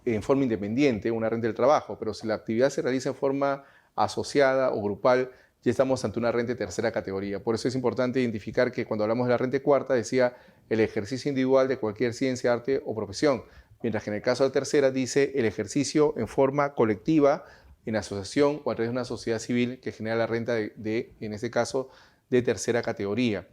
en forma independiente, una renta del trabajo, pero si la actividad se realiza en forma asociada o grupal, ya estamos ante una renta de tercera categoría. Por eso es importante identificar que cuando hablamos de la renta cuarta, decía el ejercicio individual de cualquier ciencia, arte o profesión, mientras que en el caso de tercera dice el ejercicio en forma colectiva, en asociación o a través de una sociedad civil que genera la renta en este caso, de tercera categoría.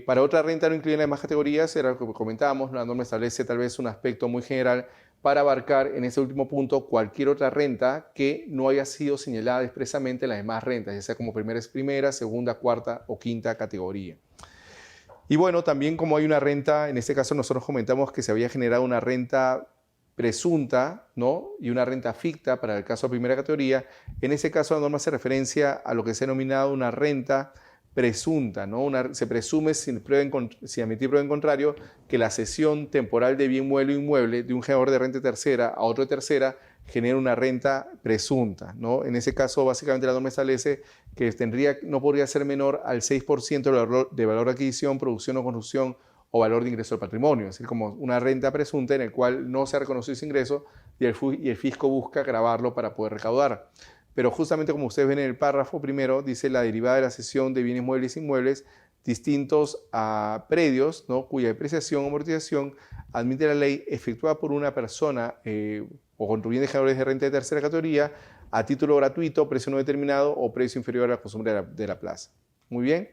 Para otra renta no incluyen las demás categorías, era lo que comentábamos, la norma establece tal vez un aspecto muy general para abarcar en ese último punto cualquier otra renta que no haya sido señalada expresamente en las demás rentas, ya sea como primera, segunda, cuarta o quinta categoría. Y bueno, también como hay una renta, en este caso nosotros comentamos que se había generado una renta presunta, ¿no?, y una renta ficta para el caso de primera categoría. En ese caso la norma hace referencia a lo que se ha denominado una renta presunta, ¿no? Se presume sin emitir prueba en contrario que la cesión temporal de bien mueble o inmueble de un generador de renta tercera a otro de tercera genera una renta presunta, ¿no? En ese caso, básicamente la norma establece que no podría ser menor al 6% de valor de adquisición, producción o construcción o valor de ingreso al patrimonio, es decir, como una renta presunta en el cual no se ha reconocido ese ingreso y el fisco busca gravarlo para poder recaudar. Pero justamente como ustedes ven en el párrafo primero, dice la derivada de la cesión de bienes muebles e inmuebles distintos a predios, ¿no? Cuya depreciación o amortización admite la ley efectuada por una persona o contribuyentes generadores de renta de tercera categoría a título gratuito, precio no determinado o precio inferior a la costumbre de la plaza. Muy bien.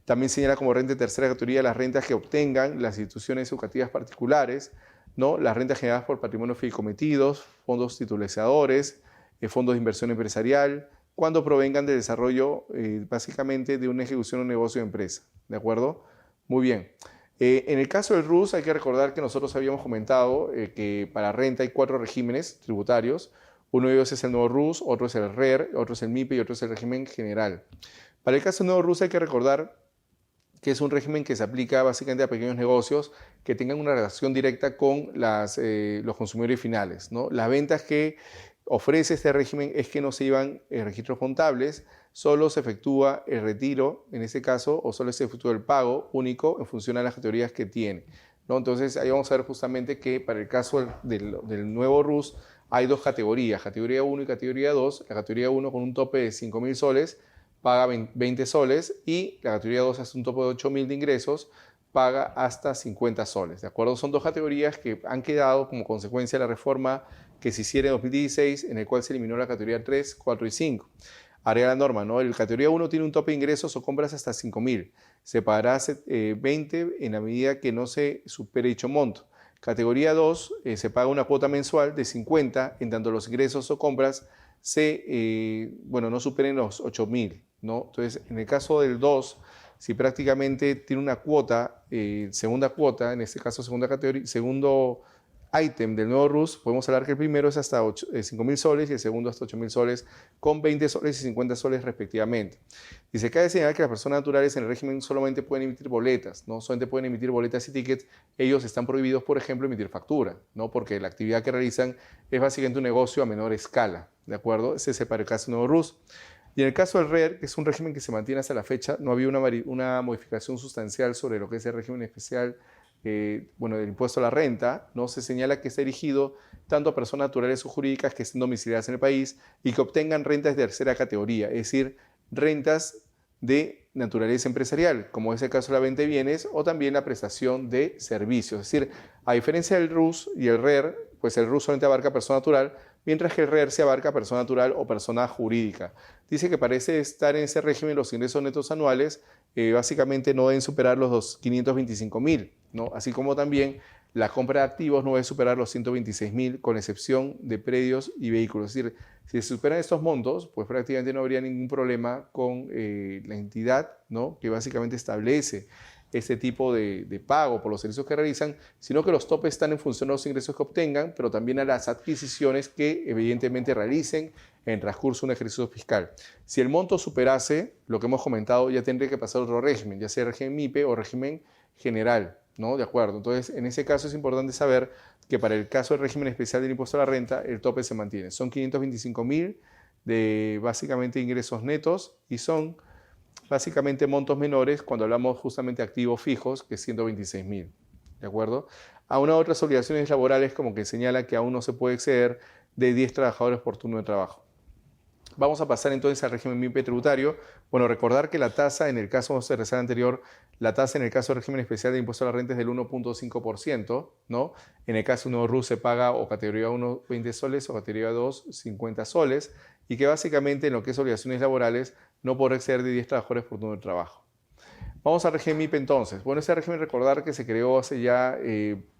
También señala como renta de tercera categoría las rentas que obtengan las instituciones educativas particulares, ¿no? Las rentas generadas por patrimonio fideicometidos, fondos titulizadores, fondos de inversión empresarial, cuando provengan del desarrollo básicamente de una ejecución de un negocio de empresa. ¿De acuerdo? Muy bien. En el caso del RUS hay que recordar que nosotros habíamos comentado que para renta hay 4 regímenes tributarios. Uno de ellos es el nuevo RUS, otro es el RER, otro es el MIPE y otro es el régimen general. Para el caso del nuevo RUS hay que recordar que es un régimen que se aplica básicamente a pequeños negocios que tengan una relación directa con los consumidores finales, ¿no? Las ventas que ofrece este régimen es que no se llevan registros contables, solo se efectúa el retiro, en este caso, o solo se efectúa el pago único en función a las categorías que tiene, ¿no? Entonces, ahí vamos a ver justamente que para el caso del nuevo RUS hay 2 categorías, categoría 1 y categoría 2. La categoría 1 con un tope de 5.000 soles paga 20 soles y la categoría 2 hace un tope de 8.000 de ingresos, paga hasta 50 soles, ¿de acuerdo? Son 2 categorías que han quedado como consecuencia de la reforma que se hiciera en 2016, en el cual se eliminó la categoría 3, 4 y 5. Agrega la norma, ¿no? El categoría 1 tiene un tope de ingresos o compras hasta 5.000. Se pagará 20 en la medida que no se supere dicho monto. Categoría 2 se paga una cuota mensual de 50 en tanto los ingresos o compras no superen los 8.000, ¿no? Entonces, en el caso del 2, si prácticamente tiene una cuota, segunda cuota, en este caso segunda categoría, segundo ítem del nuevo RUS, podemos hablar que el primero es hasta 5.000 soles y el segundo hasta 8.000 soles con 20 soles y 50 soles respectivamente. Dice, cabe señalar que las personas naturales en el régimen solamente pueden emitir boletas, ¿no? Solamente pueden emitir boletas y tickets. Ellos están prohibidos, por ejemplo, emitir factura, ¿no? Porque la actividad que realizan es básicamente un negocio a menor escala, ¿de acuerdo? Ese es para el caso del nuevo RUS. Y en el caso del RER, que es un régimen que se mantiene hasta la fecha, no había una modificación sustancial sobre lo que es el régimen especial del impuesto a la renta, ¿no? Se señala que está dirigido tanto a personas naturales o jurídicas que estén domiciliadas en el país y que obtengan rentas de tercera categoría, es decir, rentas de naturaleza empresarial, como es el caso de la venta de bienes o también la prestación de servicios. Es decir, a diferencia del RUS y el RER, pues el RUS solamente abarca persona natural, mientras que el RER se abarca persona natural o persona jurídica. Dice que parece estar en ese régimen los ingresos netos anuales básicamente no deben superar los 525.000, ¿no? Así como también la compra de activos no debe superar los 126.000 con excepción de predios y vehículos. Es decir, si se superan estos montos, pues prácticamente no habría ningún problema con la entidad, ¿no? Que básicamente establece este tipo de pago por los servicios que realizan, sino que los topes están en función de los ingresos que obtengan, pero también a las adquisiciones que evidentemente realicen en transcurso de un ejercicio fiscal. Si el monto superase lo que hemos comentado, ya tendría que pasar a otro régimen, ya sea régimen MIPE o régimen general, ¿no? De acuerdo. Entonces, en ese caso es importante saber que para el caso del régimen especial del impuesto a la renta, el tope se mantiene. Son 525.000 de básicamente ingresos netos y son básicamente montos menores cuando hablamos justamente de activos fijos, que es 126.000, ¿de acuerdo? Aún hay otras obligaciones laborales como que señala que aún no se puede exceder de 10 trabajadores por turno de trabajo. Vamos a pasar entonces al régimen MIPE tributario. Bueno, recordar que la tasa en el caso de anterior, la tasa en el caso del régimen especial de impuesto a la renta es del 1.5%, ¿no? En el caso de un nuevo RUS se paga o categoría 1 20 soles o categoría 2 50 soles y que básicamente en lo que es obligaciones laborales no podrá exceder de 10 trabajadores por turno de trabajo. Vamos al régimen MIPE entonces. Bueno, ese régimen recordar que se creó hace ya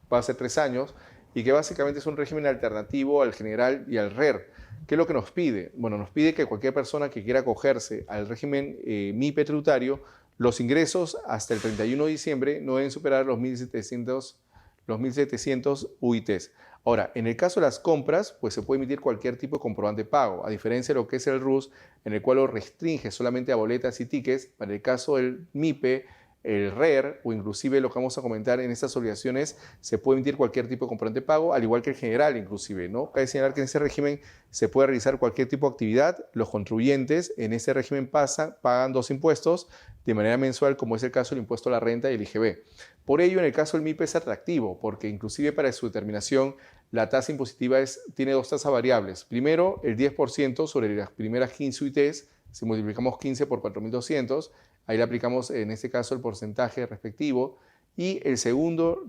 hace 3 años y que básicamente es un régimen alternativo al general y al RER. ¿Qué es lo que nos pide? Bueno, nos pide que cualquier persona que quiera acogerse al régimen MIPE tributario, los ingresos hasta el 31 de diciembre no deben superar los 1.700 UITs. Ahora, en el caso de las compras, pues se puede emitir cualquier tipo de comprobante de pago, a diferencia de lo que es el RUS, en el cual lo restringe solamente a boletas y tickets. Para el caso del MIPE, el RER o inclusive lo que vamos a comentar en estas obligaciones, se puede emitir cualquier tipo de comprobante de pago, al igual que el general inclusive, ¿no? Cabe señalar que en ese régimen se puede realizar cualquier tipo de actividad. Los contribuyentes en ese régimen pagan dos impuestos de manera mensual, como es el caso del impuesto a la renta y el IGB. Por ello, en el caso del MIPE es atractivo, porque inclusive para su determinación la tasa impositiva tiene dos tasas variables. Primero, el 10% sobre las primeras 15 UITs, si multiplicamos 15 por 4.200, ahí le aplicamos en este caso el porcentaje respectivo. Y el segundo,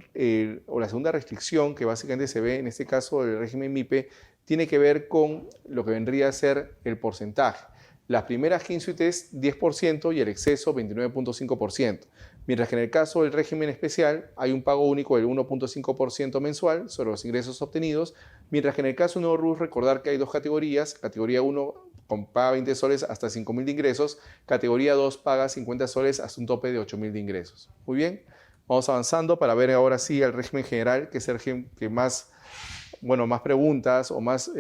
o la segunda restricción que básicamente se ve en este caso del régimen MIPE, tiene que ver con lo que vendría a ser el porcentaje. Las primeras 15 UITs 10% y el exceso 29.5%. Mientras que en el caso del régimen especial hay un pago único del 1.5% mensual sobre los ingresos obtenidos, mientras que en el caso de nuevo RUS recordar que hay dos categorías. Categoría 1 paga 20 soles hasta 5.000 de ingresos, categoría 2 paga 50 soles hasta un tope de 8.000 de ingresos. Muy bien, vamos avanzando para ver ahora sí el régimen general, que es el régimen que más preguntas o más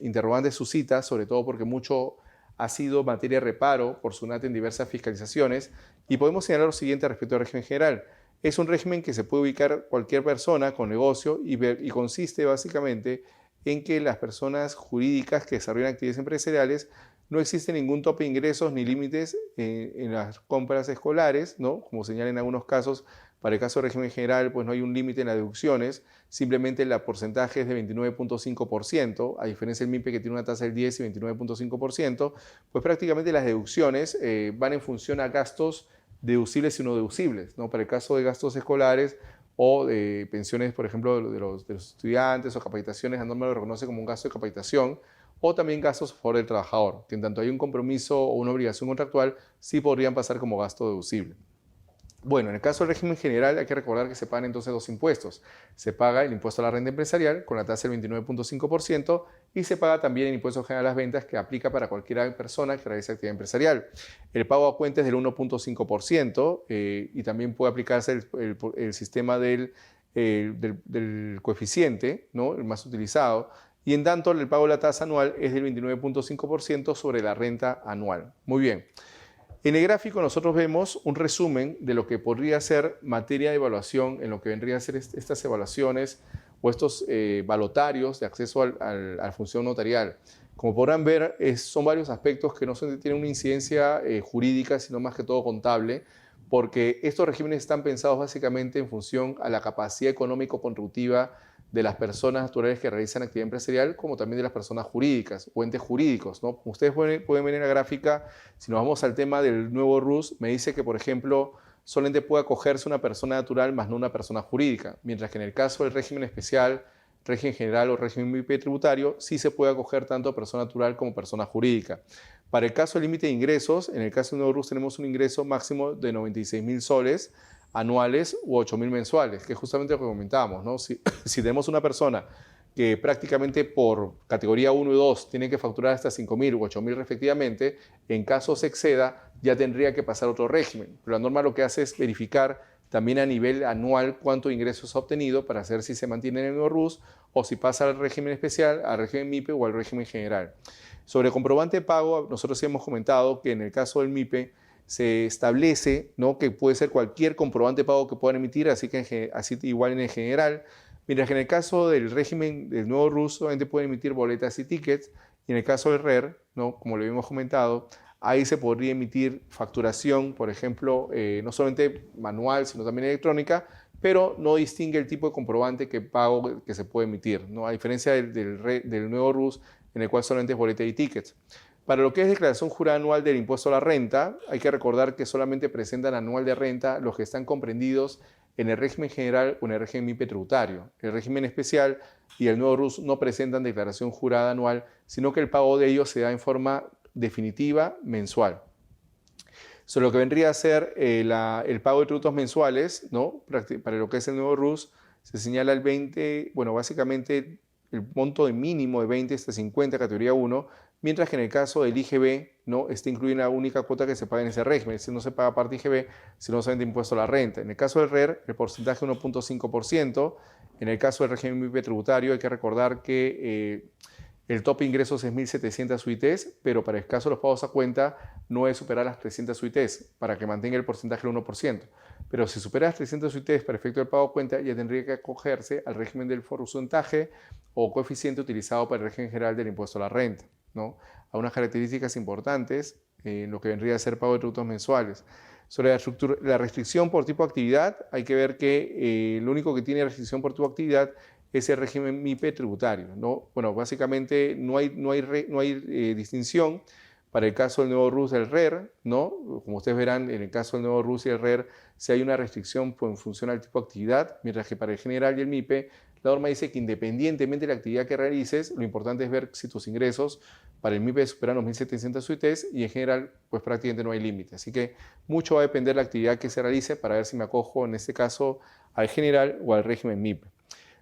interrogantes suscita, sobre todo porque mucho ha sido materia de reparo por SUNAT en diversas fiscalizaciones, y podemos señalar lo siguiente respecto al régimen general. Es un régimen que se puede ubicar cualquier persona con negocio y consiste básicamente en que las personas jurídicas que desarrollan actividades empresariales no existe ningún tope de ingresos ni límites en las compras escolares, ¿no? Como señalan en algunos casos. Para el caso del régimen general, pues no hay un límite en las deducciones, simplemente el porcentaje es de 29.5%, a diferencia del MIPE que tiene una tasa del 10 y 29.5%, pues prácticamente las deducciones van en función a gastos deducibles y no deducibles, ¿no? Para el caso de gastos escolares o de pensiones, por ejemplo, de los estudiantes o capacitaciones, la norma lo reconoce como un gasto de capacitación, o también gastos a favor del trabajador, que en tanto hay un compromiso o una obligación contractual, sí podrían pasar como gasto deducible. Bueno, en el caso del régimen general hay que recordar que se pagan entonces dos impuestos. Se paga el impuesto a la renta empresarial con la tasa del 29.5% y se paga también el impuesto general a las ventas que aplica para cualquier persona que realice actividad empresarial. El pago a cuenta es del 1.5% y también puede aplicarse el sistema del coeficiente, ¿no? El más utilizado. Y en tanto el pago de la tasa anual es del 29.5% sobre la renta anual. Muy bien. En el gráfico nosotros vemos un resumen de lo que podría ser materia de evaluación en lo que vendrían a ser estas evaluaciones o estos balotarios de acceso a la función notarial. Como podrán ver, son varios aspectos que no tienen una incidencia jurídica, sino más que todo contable, porque estos regímenes están pensados básicamente en función a la capacidad económico-contributiva de las personas naturales que realizan actividad empresarial, como también de las personas jurídicas o entes jurídicos, ¿no? Como ustedes pueden ver en la gráfica, si nos vamos al tema del nuevo RUS, me dice que, por ejemplo, solamente puede acogerse una persona natural más no una persona jurídica, mientras que en el caso del régimen especial, régimen general o régimen MIPE tributario, sí se puede acoger tanto persona natural como persona jurídica. Para el caso del límite de ingresos, en el caso del nuevo RUS tenemos un ingreso máximo de 96.000 soles anuales u 8.000 mensuales, que es justamente lo que comentábamos, ¿no? Si tenemos una persona que prácticamente por categoría 1 y 2 tiene que facturar hasta 5.000 u 8.000 respectivamente, en caso se exceda, ya tendría que pasar a otro régimen. Pero la norma lo que hace es verificar también a nivel anual cuánto ingresos ha obtenido para saber si se mantiene en el nuevo RUS o si pasa al régimen especial, al régimen MIPE o al régimen general. Sobre comprobante de pago, nosotros sí hemos comentado que en el caso del MIPE se establece, ¿no?, que puede ser cualquier comprobante de pago que puedan emitir, así igual en el general, mientras que en el caso del régimen del nuevo RUS solamente pueden emitir boletas y tickets, y en el caso del RER, ¿no?, como lo habíamos comentado, ahí se podría emitir facturación, por ejemplo, no solamente manual, sino también electrónica, pero no distingue el tipo de comprobante que se puede emitir, ¿no?, a diferencia del nuevo RUS, en el cual solamente es boleta y tickets. Para lo que es declaración jurada anual del impuesto a la renta, hay que recordar que solamente presentan anual de renta los que están comprendidos en el régimen general o en el régimen MIPE tributario. El régimen especial y el nuevo RUS no presentan declaración jurada anual, sino que el pago de ellos se da en forma definitiva mensual. Sobre lo que vendría a ser el pago de tributos mensuales, ¿no?, para lo que es el nuevo RUS, se señala básicamente el monto de mínimo de 20 hasta 50 categoría 1, mientras que en el caso del IGB, ¿no?, está incluida la única cuota que se paga en ese régimen, es decir, no se paga parte IGB, sino solamente impuesto a la renta. En el caso del RER, el porcentaje es 1.5%. En el caso del régimen MIPE tributario, hay que recordar que el tope de ingresos es 1.700 UITs, pero para el caso de los pagos a cuenta no es superar las 300 UITs para que mantenga el porcentaje del 1%. Pero si supera las 300 UITs para efecto del pago a cuenta, ya tendría que acogerse al régimen del porcentaje o coeficiente utilizado para el régimen general del impuesto a la renta, ¿no?, a unas características importantes en lo que vendría a ser pago de tributos mensuales. Sobre la restricción por tipo de actividad, hay que ver que lo único que tiene restricción por tipo de actividad es el régimen MIPE tributario, ¿no? Bueno, básicamente no hay distinción para el caso del nuevo RUS del RER, ¿no? Como ustedes verán, en el caso del nuevo RUS y el RER, si hay una restricción en función al tipo de actividad, mientras que para el general y el MIPE, la norma dice que independientemente de la actividad que realices, lo importante es ver si tus ingresos para el MIPE superan los 1.700 UITs y en general, pues prácticamente no hay límite. Así que mucho va a depender de la actividad que se realice para ver si me acojo en este caso al general o al régimen MIPE.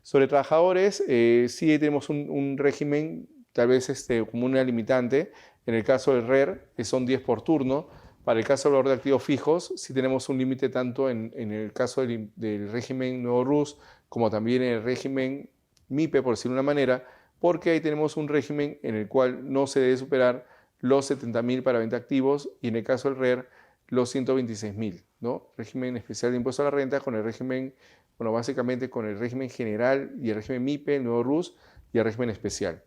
Sobre trabajadores, sí tenemos un régimen tal vez como una limitante. En el caso del RER, que son 10 por turno. Para el caso del valor de activos fijos, sí tenemos un límite tanto en el caso del régimen nuevo RUS como también en el régimen MIPE, por decirlo de una manera, porque ahí tenemos un régimen en el cual no se debe superar los 70.000 para venta de activos y en el caso del RER los 126.000, ¿no? Régimen especial de impuesto a la renta con el régimen, bueno, básicamente con el régimen general y el régimen MIPE, el nuevo RUS y el régimen especial.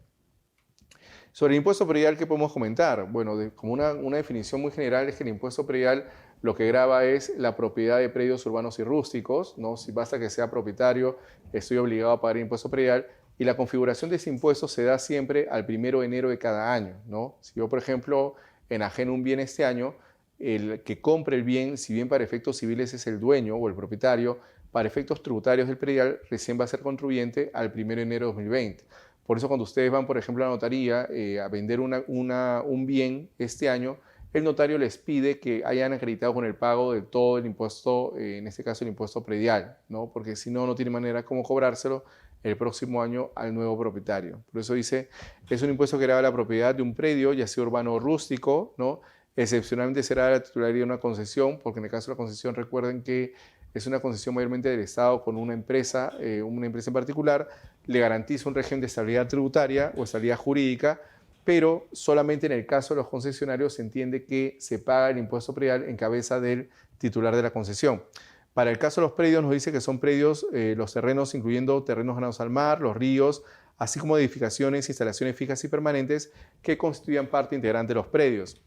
Sobre el impuesto predial, ¿qué podemos comentar? Bueno, como una definición muy general es que el impuesto predial lo que grava es la propiedad de predios urbanos y rústicos, ¿no? Si basta que sea propietario, estoy obligado a pagar el impuesto predial, y la configuración de ese impuesto se da siempre al 1 de enero de cada año, ¿no? Si yo, por ejemplo, enajeno un bien este año, el que compre el bien, si bien para efectos civiles es el dueño o el propietario, para efectos tributarios del predial recién va a ser contribuyente al 1 de enero de 2020. Por eso cuando ustedes van, por ejemplo, a la notaría a vender un bien este año, el notario les pide que hayan acreditado con el pago de todo el impuesto, en este caso el impuesto predial, ¿no? Porque si no, no tiene manera cómo cobrárselo el próximo año al nuevo propietario. Por eso dice, es un impuesto que grava la propiedad de un predio, ya sea urbano o rústico, ¿no? Excepcionalmente será la titularidad de una concesión, porque en el caso de la concesión recuerden que es una concesión mayormente del Estado con una empresa en particular, le garantiza un régimen de estabilidad tributaria o estabilidad jurídica, pero solamente en el caso de los concesionarios se entiende que se paga el impuesto predial en cabeza del titular de la concesión. Para el caso de los predios nos dice que son predios, los terrenos incluyendo terrenos ganados al mar, los ríos, así como edificaciones, instalaciones fijas y permanentes que constituyan parte integrante de los predios.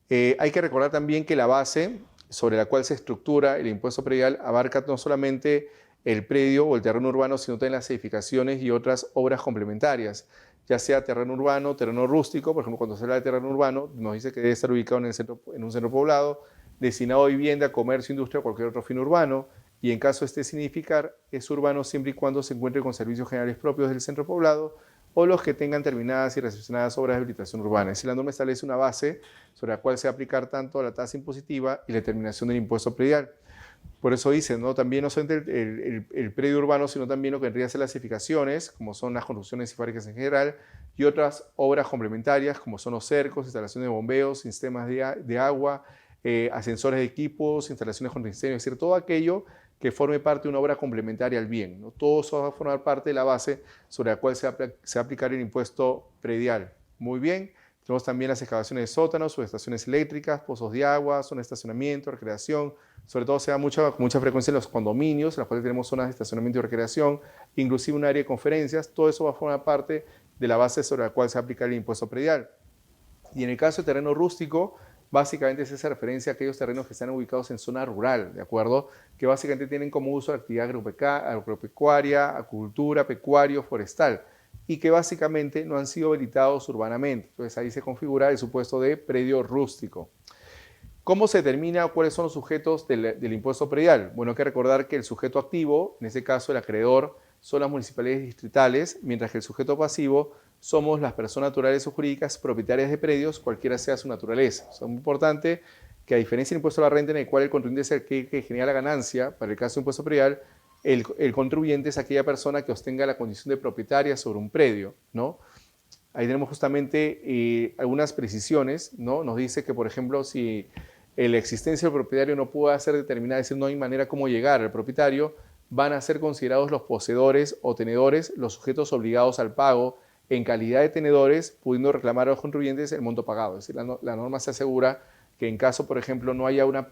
Hay que recordar también que la base sobre la cual se estructura el impuesto predial abarca no solamente el predio o el terreno urbano, sino también las edificaciones y otras obras complementarias, ya sea terreno urbano, terreno rústico. Por ejemplo, cuando se habla de terreno urbano, nos dice que debe estar ubicado en un centro poblado, destinado a vivienda, comercio, industria o cualquier otro fin urbano, y en caso este significar, es urbano siempre y cuando se encuentre con servicios generales propios del centro poblado o los que tengan terminadas y recepcionadas obras de habilitación urbana. Es decir, la norma establece una base sobre la cual se va a aplicar tanto la tasa impositiva y la determinación del impuesto predial. Por eso dice, ¿no?, también no solamente el predio urbano, sino también lo que vendría a ser las edificaciones, como son las construcciones y fábricas en general, y otras obras complementarias, como son los cercos, instalaciones de bombeos, sistemas de agua, ascensores de equipos, instalaciones contra incendios, es decir, todo aquello que forme parte de una obra complementaria al bien, ¿no? Todo eso va a formar parte de la base sobre la cual se va a aplicar el impuesto predial. Muy bien. Tenemos también las excavaciones de sótanos, subestaciones eléctricas, pozos de agua, zonas de estacionamiento, recreación. Sobre todo se da con mucha frecuencia en los condominios, en los cuales tenemos zonas de estacionamiento y recreación, inclusive un área de conferencias. Todo eso va a formar parte de la base sobre la cual se aplica el impuesto predial. Y en el caso de terreno rústico, básicamente es esa referencia a aquellos terrenos que están ubicados en zona rural, ¿de acuerdo? Que básicamente tienen como uso actividad agropecuaria, acuicultura, pecuario, forestal, y que básicamente no han sido habilitados urbanamente. Entonces ahí se configura el supuesto de predio rústico. ¿Cómo se determina cuáles son los sujetos del impuesto predial? Bueno, hay que recordar que el sujeto activo, en este caso el acreedor, son las municipalidades distritales, mientras que el sujeto pasivo somos las personas naturales o jurídicas propietarias de predios, cualquiera sea su naturaleza. Es muy importante que, a diferencia del impuesto a la renta, en el cual el contribuyente es el que genera la ganancia, para el caso del impuesto predial, el contribuyente es aquella persona que ostenga la condición de propietaria sobre un predio, ¿no? Ahí tenemos justamente algunas precisiones, ¿no? Nos dice que, por ejemplo, si la existencia del propietario no puede ser determinada, es decir, no hay manera cómo llegar al propietario, van a ser considerados los poseedores o tenedores los sujetos obligados al pago en calidad de tenedores, pudiendo reclamar a los contribuyentes el monto pagado. Es decir, la norma se asegura que en caso, por ejemplo, no haya una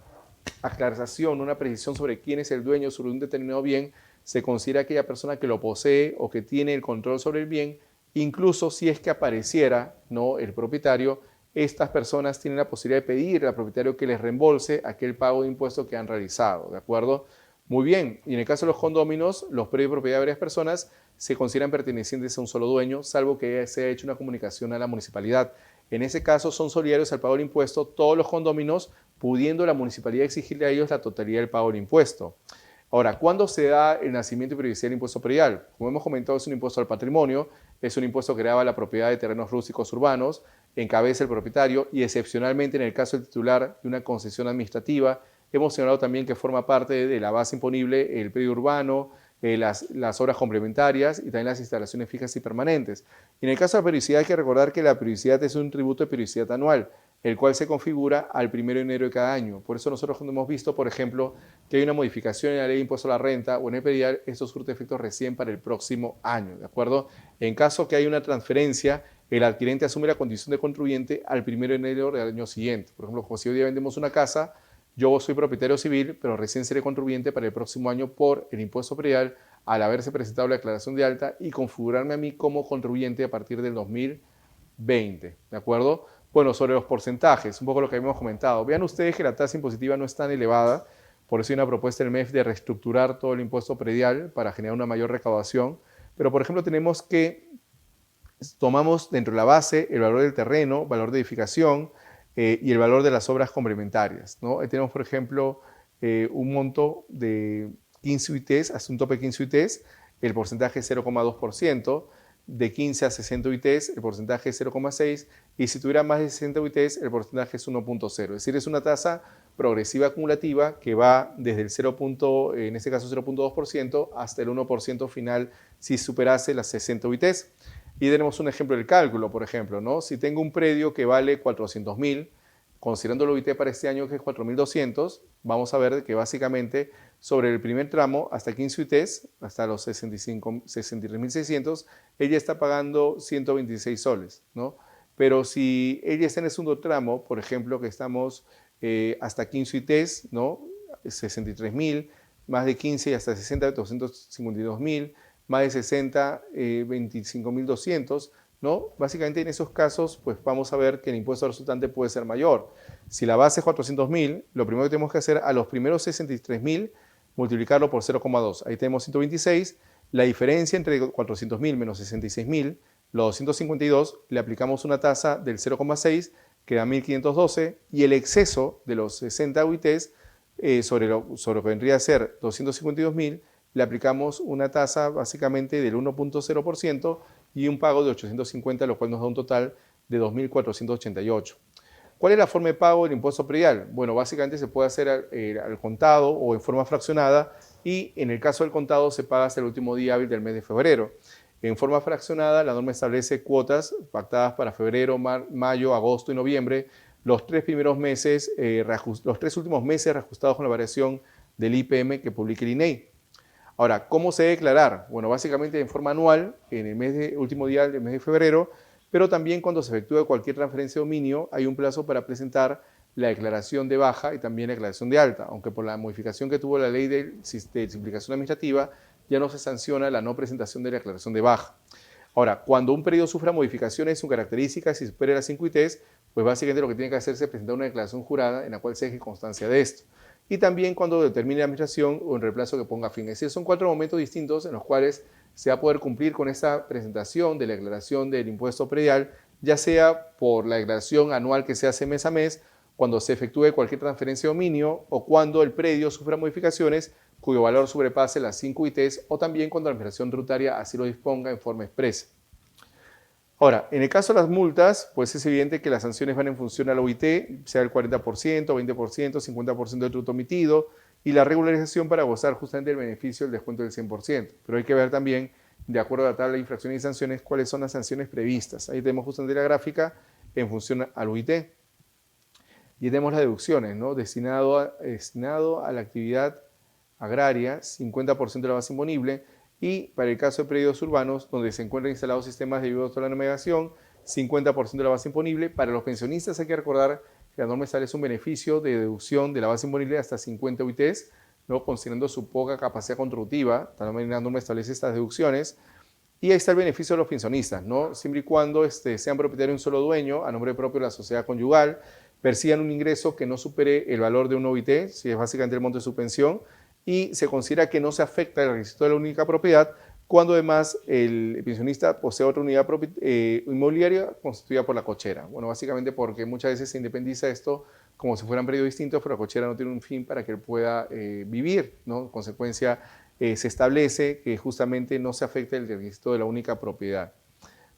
aclaración, una precisión sobre quién es el dueño sobre un determinado bien, se considera aquella persona que lo posee o que tiene el control sobre el bien, incluso si es que apareciera, ¿no?, el propietario. Estas personas tienen la posibilidad de pedir al propietario que les reembolse aquel pago de impuestos que han realizado, ¿de acuerdo? Muy bien, y en el caso de los condóminos, los predios de propiedad de varias personas se consideran pertenecientes a un solo dueño, salvo que se haya hecho una comunicación a la municipalidad. En ese caso son solidarios al pago del impuesto todos los condóminos, pudiendo la municipalidad exigirle a ellos la totalidad del pago del impuesto. Ahora, ¿cuándo se da el nacimiento y periodicidad del impuesto predial? Como hemos comentado, es un impuesto al patrimonio, es un impuesto que grava la propiedad de terrenos rústicos urbanos, encabeza el propietario y excepcionalmente en el caso del titular de una concesión administrativa, hemos señalado también que forma parte de la base imponible el predio urbano, las obras complementarias y también las instalaciones fijas y permanentes. Y en el caso de la periodicidad hay que recordar que la periodicidad es un tributo de periodicidad anual, el cual se configura al 1 de enero de cada año. Por eso nosotros cuando hemos visto, por ejemplo, que hay una modificación en la ley de impuesto a la renta o en el predial, esto surte efectos recién para el próximo año, ¿de acuerdo? En caso que haya una transferencia, el adquirente asume la condición de contribuyente al 1 de enero del año siguiente. Por ejemplo, como si hoy día vendemos una casa, yo soy propietario civil, pero recién seré contribuyente para el próximo año por el impuesto predial al haberse presentado la declaración de alta y configurarme a mí como contribuyente a partir del 2020, ¿de acuerdo? Bueno, sobre los porcentajes, un poco lo que habíamos comentado. Vean ustedes que la tasa impositiva no es tan elevada, por eso hay una propuesta del MEF de reestructurar todo el impuesto predial para generar una mayor recaudación, pero por ejemplo tenemos que tomamos dentro de la base el valor del terreno, valor de edificación y el valor de las obras complementarias, ¿no? Ahí tenemos, por ejemplo, un monto de 15 UITs, hasta un tope de 15 UITs, el porcentaje es 0,2%, de 15 a 60 UITs, el porcentaje es 0,6%, y si tuviera más de 60 UITs, el porcentaje es 1,0%. Es decir, es una tasa progresiva acumulativa que va desde el 0, en este caso 0,2% hasta el 1% final si superase las 60 UITs. Y tenemos un ejemplo del cálculo, por ejemplo, ¿no? Si tengo un predio que vale 400.000, considerando el UIT para este año que es 4.200, vamos a ver que básicamente sobre el primer tramo hasta 15 UITs, hasta los 63.600, ella está pagando 126 soles, ¿no? Pero si ella está en el segundo tramo, por ejemplo, que estamos hasta 15 UITs, ¿no? 63.000, más de 15 y hasta 60, 252.000, más de 60, 25.200, ¿no? Básicamente en esos casos, pues vamos a ver que el impuesto resultante puede ser mayor. Si la base es 400.000, lo primero que tenemos que hacer a los primeros 63.000, multiplicarlo por 0,2. Ahí tenemos 126. La diferencia entre 400.000 menos 66.000, los 252, le aplicamos una tasa del 0,6, que da 1.512, y el exceso de los 60 UITs sobre lo que vendría a ser 252.000, le aplicamos una tasa básicamente del 1,0% y un pago de 850, lo cual nos da un total de 2.488. ¿Cuál es la forma de pago del impuesto predial? Bueno, básicamente se puede hacer al contado o en forma fraccionada y en el caso del contado se paga hasta el último día hábil del mes de febrero. En forma fraccionada, la norma establece cuotas pactadas para febrero, mayo, agosto y noviembre, los 3 primeros meses, los 3 últimos meses reajustados con la variación del IPM que publique el INEI. Ahora, ¿cómo se debe declarar? Bueno, básicamente en forma anual, en el último día del mes de febrero, pero también cuando se efectúe cualquier transferencia de dominio, hay un plazo para presentar la declaración de baja y también la declaración de alta, aunque por la modificación que tuvo la ley de simplificación administrativa, ya no se sanciona la no presentación de la declaración de baja. Ahora, cuando un periodo sufra modificaciones en sus características y supere las 5 ITs, pues básicamente lo que tiene que hacerse es presentar una declaración jurada en la cual se deje constancia de esto. Y también cuando determine la administración o en reemplazo que ponga fin. Es decir, son 4 momentos distintos en los cuales se va a poder cumplir con esta presentación de la declaración del impuesto predial, ya sea por la declaración anual que se hace mes a mes, cuando se efectúe cualquier transferencia de dominio o cuando el predio sufra modificaciones cuyo valor sobrepase las 5 ITs o también cuando la administración tributaria así lo disponga en forma expresa. Ahora, en el caso de las multas, pues es evidente que las sanciones van en función a la UIT, sea el 40%, 20%, 50% del tributo emitido, y la regularización para gozar justamente del beneficio del descuento del 100%. Pero hay que ver también, de acuerdo a la tabla de infracciones y sanciones, cuáles son las sanciones previstas. Ahí tenemos justamente la gráfica en función al UIT. Y tenemos las deducciones, ¿no? Destinado a la actividad agraria, 50% de la base imponible, y para el caso de predios urbanos, donde se encuentran instalados sistemas de ayuda a la navegación, 50% de la base imponible. Para los pensionistas hay que recordar que la norma establece un beneficio de deducción de la base imponible hasta 50 UITs, ¿no? Considerando su poca capacidad contributiva. También la norma establece estas deducciones. Y ahí está el beneficio de los pensionistas, ¿no? Siempre y cuando sean propietarios de un solo dueño, a nombre propio de la sociedad conyugal, persigan un ingreso que no supere el valor de un OIT, si es básicamente el monto de su pensión, y se considera que no se afecta el requisito de la única propiedad cuando además el pensionista posee otra unidad inmobiliaria constituida por la cochera. Bueno, básicamente porque muchas veces se independiza esto como si fueran predios distintos, pero la cochera no tiene un fin para que él pueda vivir, ¿no? En consecuencia, se establece que justamente no se afecte el requisito de la única propiedad.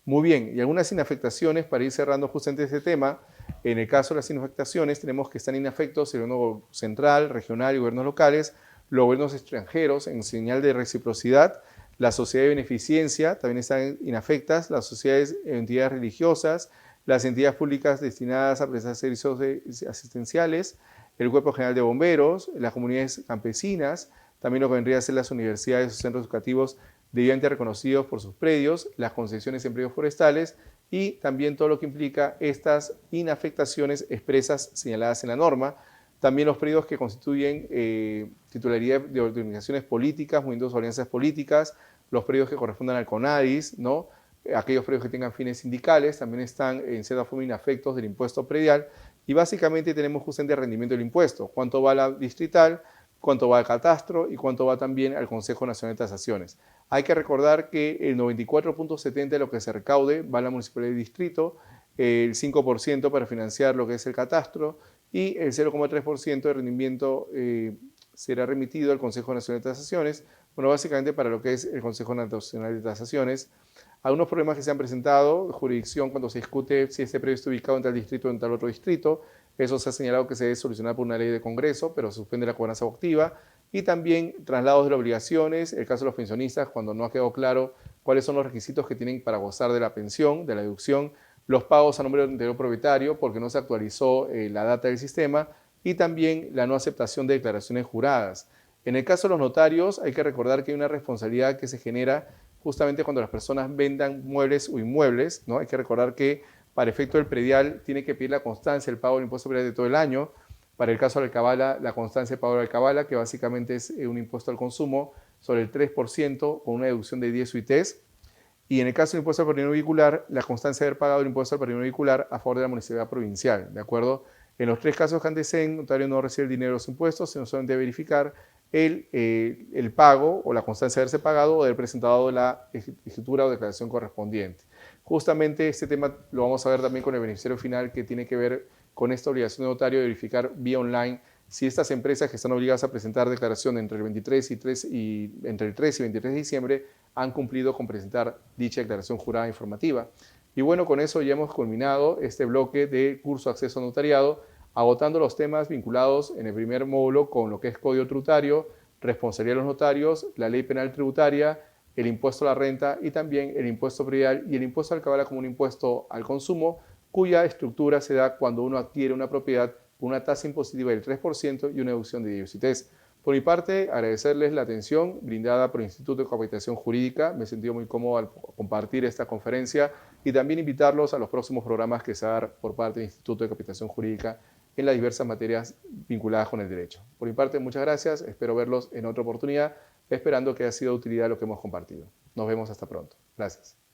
Muy bien, y algunas inafectaciones, para ir cerrando justamente este tema. En el caso de las inafectaciones, tenemos que están inafectos el gobierno central, regional y gobiernos locales, los gobiernos extranjeros en señal de reciprocidad, la sociedad de beneficencia también están inafectas, las sociedades e entidades religiosas, las entidades públicas destinadas a prestar servicios asistenciales, el Cuerpo General de Bomberos, las comunidades campesinas, también lo que vendría a ser las universidades o centros educativos debidamente reconocidos por sus predios, las concesiones en predios forestales y también todo lo que implica estas inafectaciones expresas señaladas en la norma. También los predios que constituyen titularidad de organizaciones políticas, movimientos o alianzas políticas, los predios que correspondan al CONADIS, ¿no? Aquellos predios que tengan fines sindicales también están en cierta forma inafectos del impuesto predial. Y básicamente tenemos justamente el rendimiento del impuesto, cuánto va a la distrital, cuánto va al catastro y cuánto va también al Consejo Nacional de Tasaciones. Hay que recordar que el 94.70% de lo que se recaude va a la municipalidad de distrito, el 5% para financiar lo que es el catastro y el 0,3% de rendimiento será remitido al Consejo Nacional de Tasaciones, bueno, básicamente para lo que es el Consejo Nacional de Tasaciones. Algunos problemas que se han presentado, jurisdicción cuando se discute si este predio está ubicado en tal distrito o en tal otro distrito, eso se ha señalado que se debe solucionar por una ley de Congreso, pero se suspende la cobranza activa. Y también traslados de las obligaciones, el caso de los pensionistas, cuando no ha quedado claro cuáles son los requisitos que tienen para gozar de la pensión, de la deducción, los pagos a nombre del anterior propietario porque no se actualizó la data del sistema y también la no aceptación de declaraciones juradas. En el caso de los notarios hay que recordar que hay una responsabilidad que se genera justamente cuando las personas vendan muebles o inmuebles, ¿no? Hay que recordar que para efecto del predial tiene que pedir la constancia del pago del impuesto predial de todo el año. Para el caso de la alcabala, la constancia de pago de la alcabala, que básicamente es un impuesto al consumo sobre el 3% con una deducción de 10 UITs. Y en el caso del impuesto al patrimonio vehicular, la constancia de haber pagado el impuesto al patrimonio vehicular a favor de la municipalidad provincial, ¿de acuerdo? En los tres casos que anteceden, el notario no recibe el dinero de los impuestos, sino solamente debe verificar el pago o la constancia de haberse pagado o de haber presentado la escritura o declaración correspondiente. Justamente este tema lo vamos a ver también con el beneficiario final, que tiene que ver con esta obligación de notario de verificar vía online si estas empresas que están obligadas a presentar declaración entre el 3 y 23 de diciembre han cumplido con presentar dicha declaración jurada informativa. Y bueno, con eso ya hemos culminado este bloque de curso Acceso a Notariado, agotando los temas vinculados en el primer módulo con lo que es Código Tributario, responsabilidad de los notarios, la Ley Penal Tributaria, el impuesto a la renta y también el impuesto predial y el impuesto al alcabala como un impuesto al consumo, cuya estructura se da cuando uno adquiere una propiedad con una tasa impositiva del 3% y una deducción de 10 UITs. Por mi parte, agradecerles la atención brindada por el Instituto de Capacitación Jurídica. Me he sentido muy cómodo al compartir esta conferencia y también invitarlos a los próximos programas que se harán por parte del Instituto de Capacitación Jurídica en las diversas materias vinculadas con el derecho. Por mi parte, muchas gracias. Espero verlos en otra oportunidad, esperando que haya sido de utilidad lo que hemos compartido. Nos vemos hasta pronto. Gracias.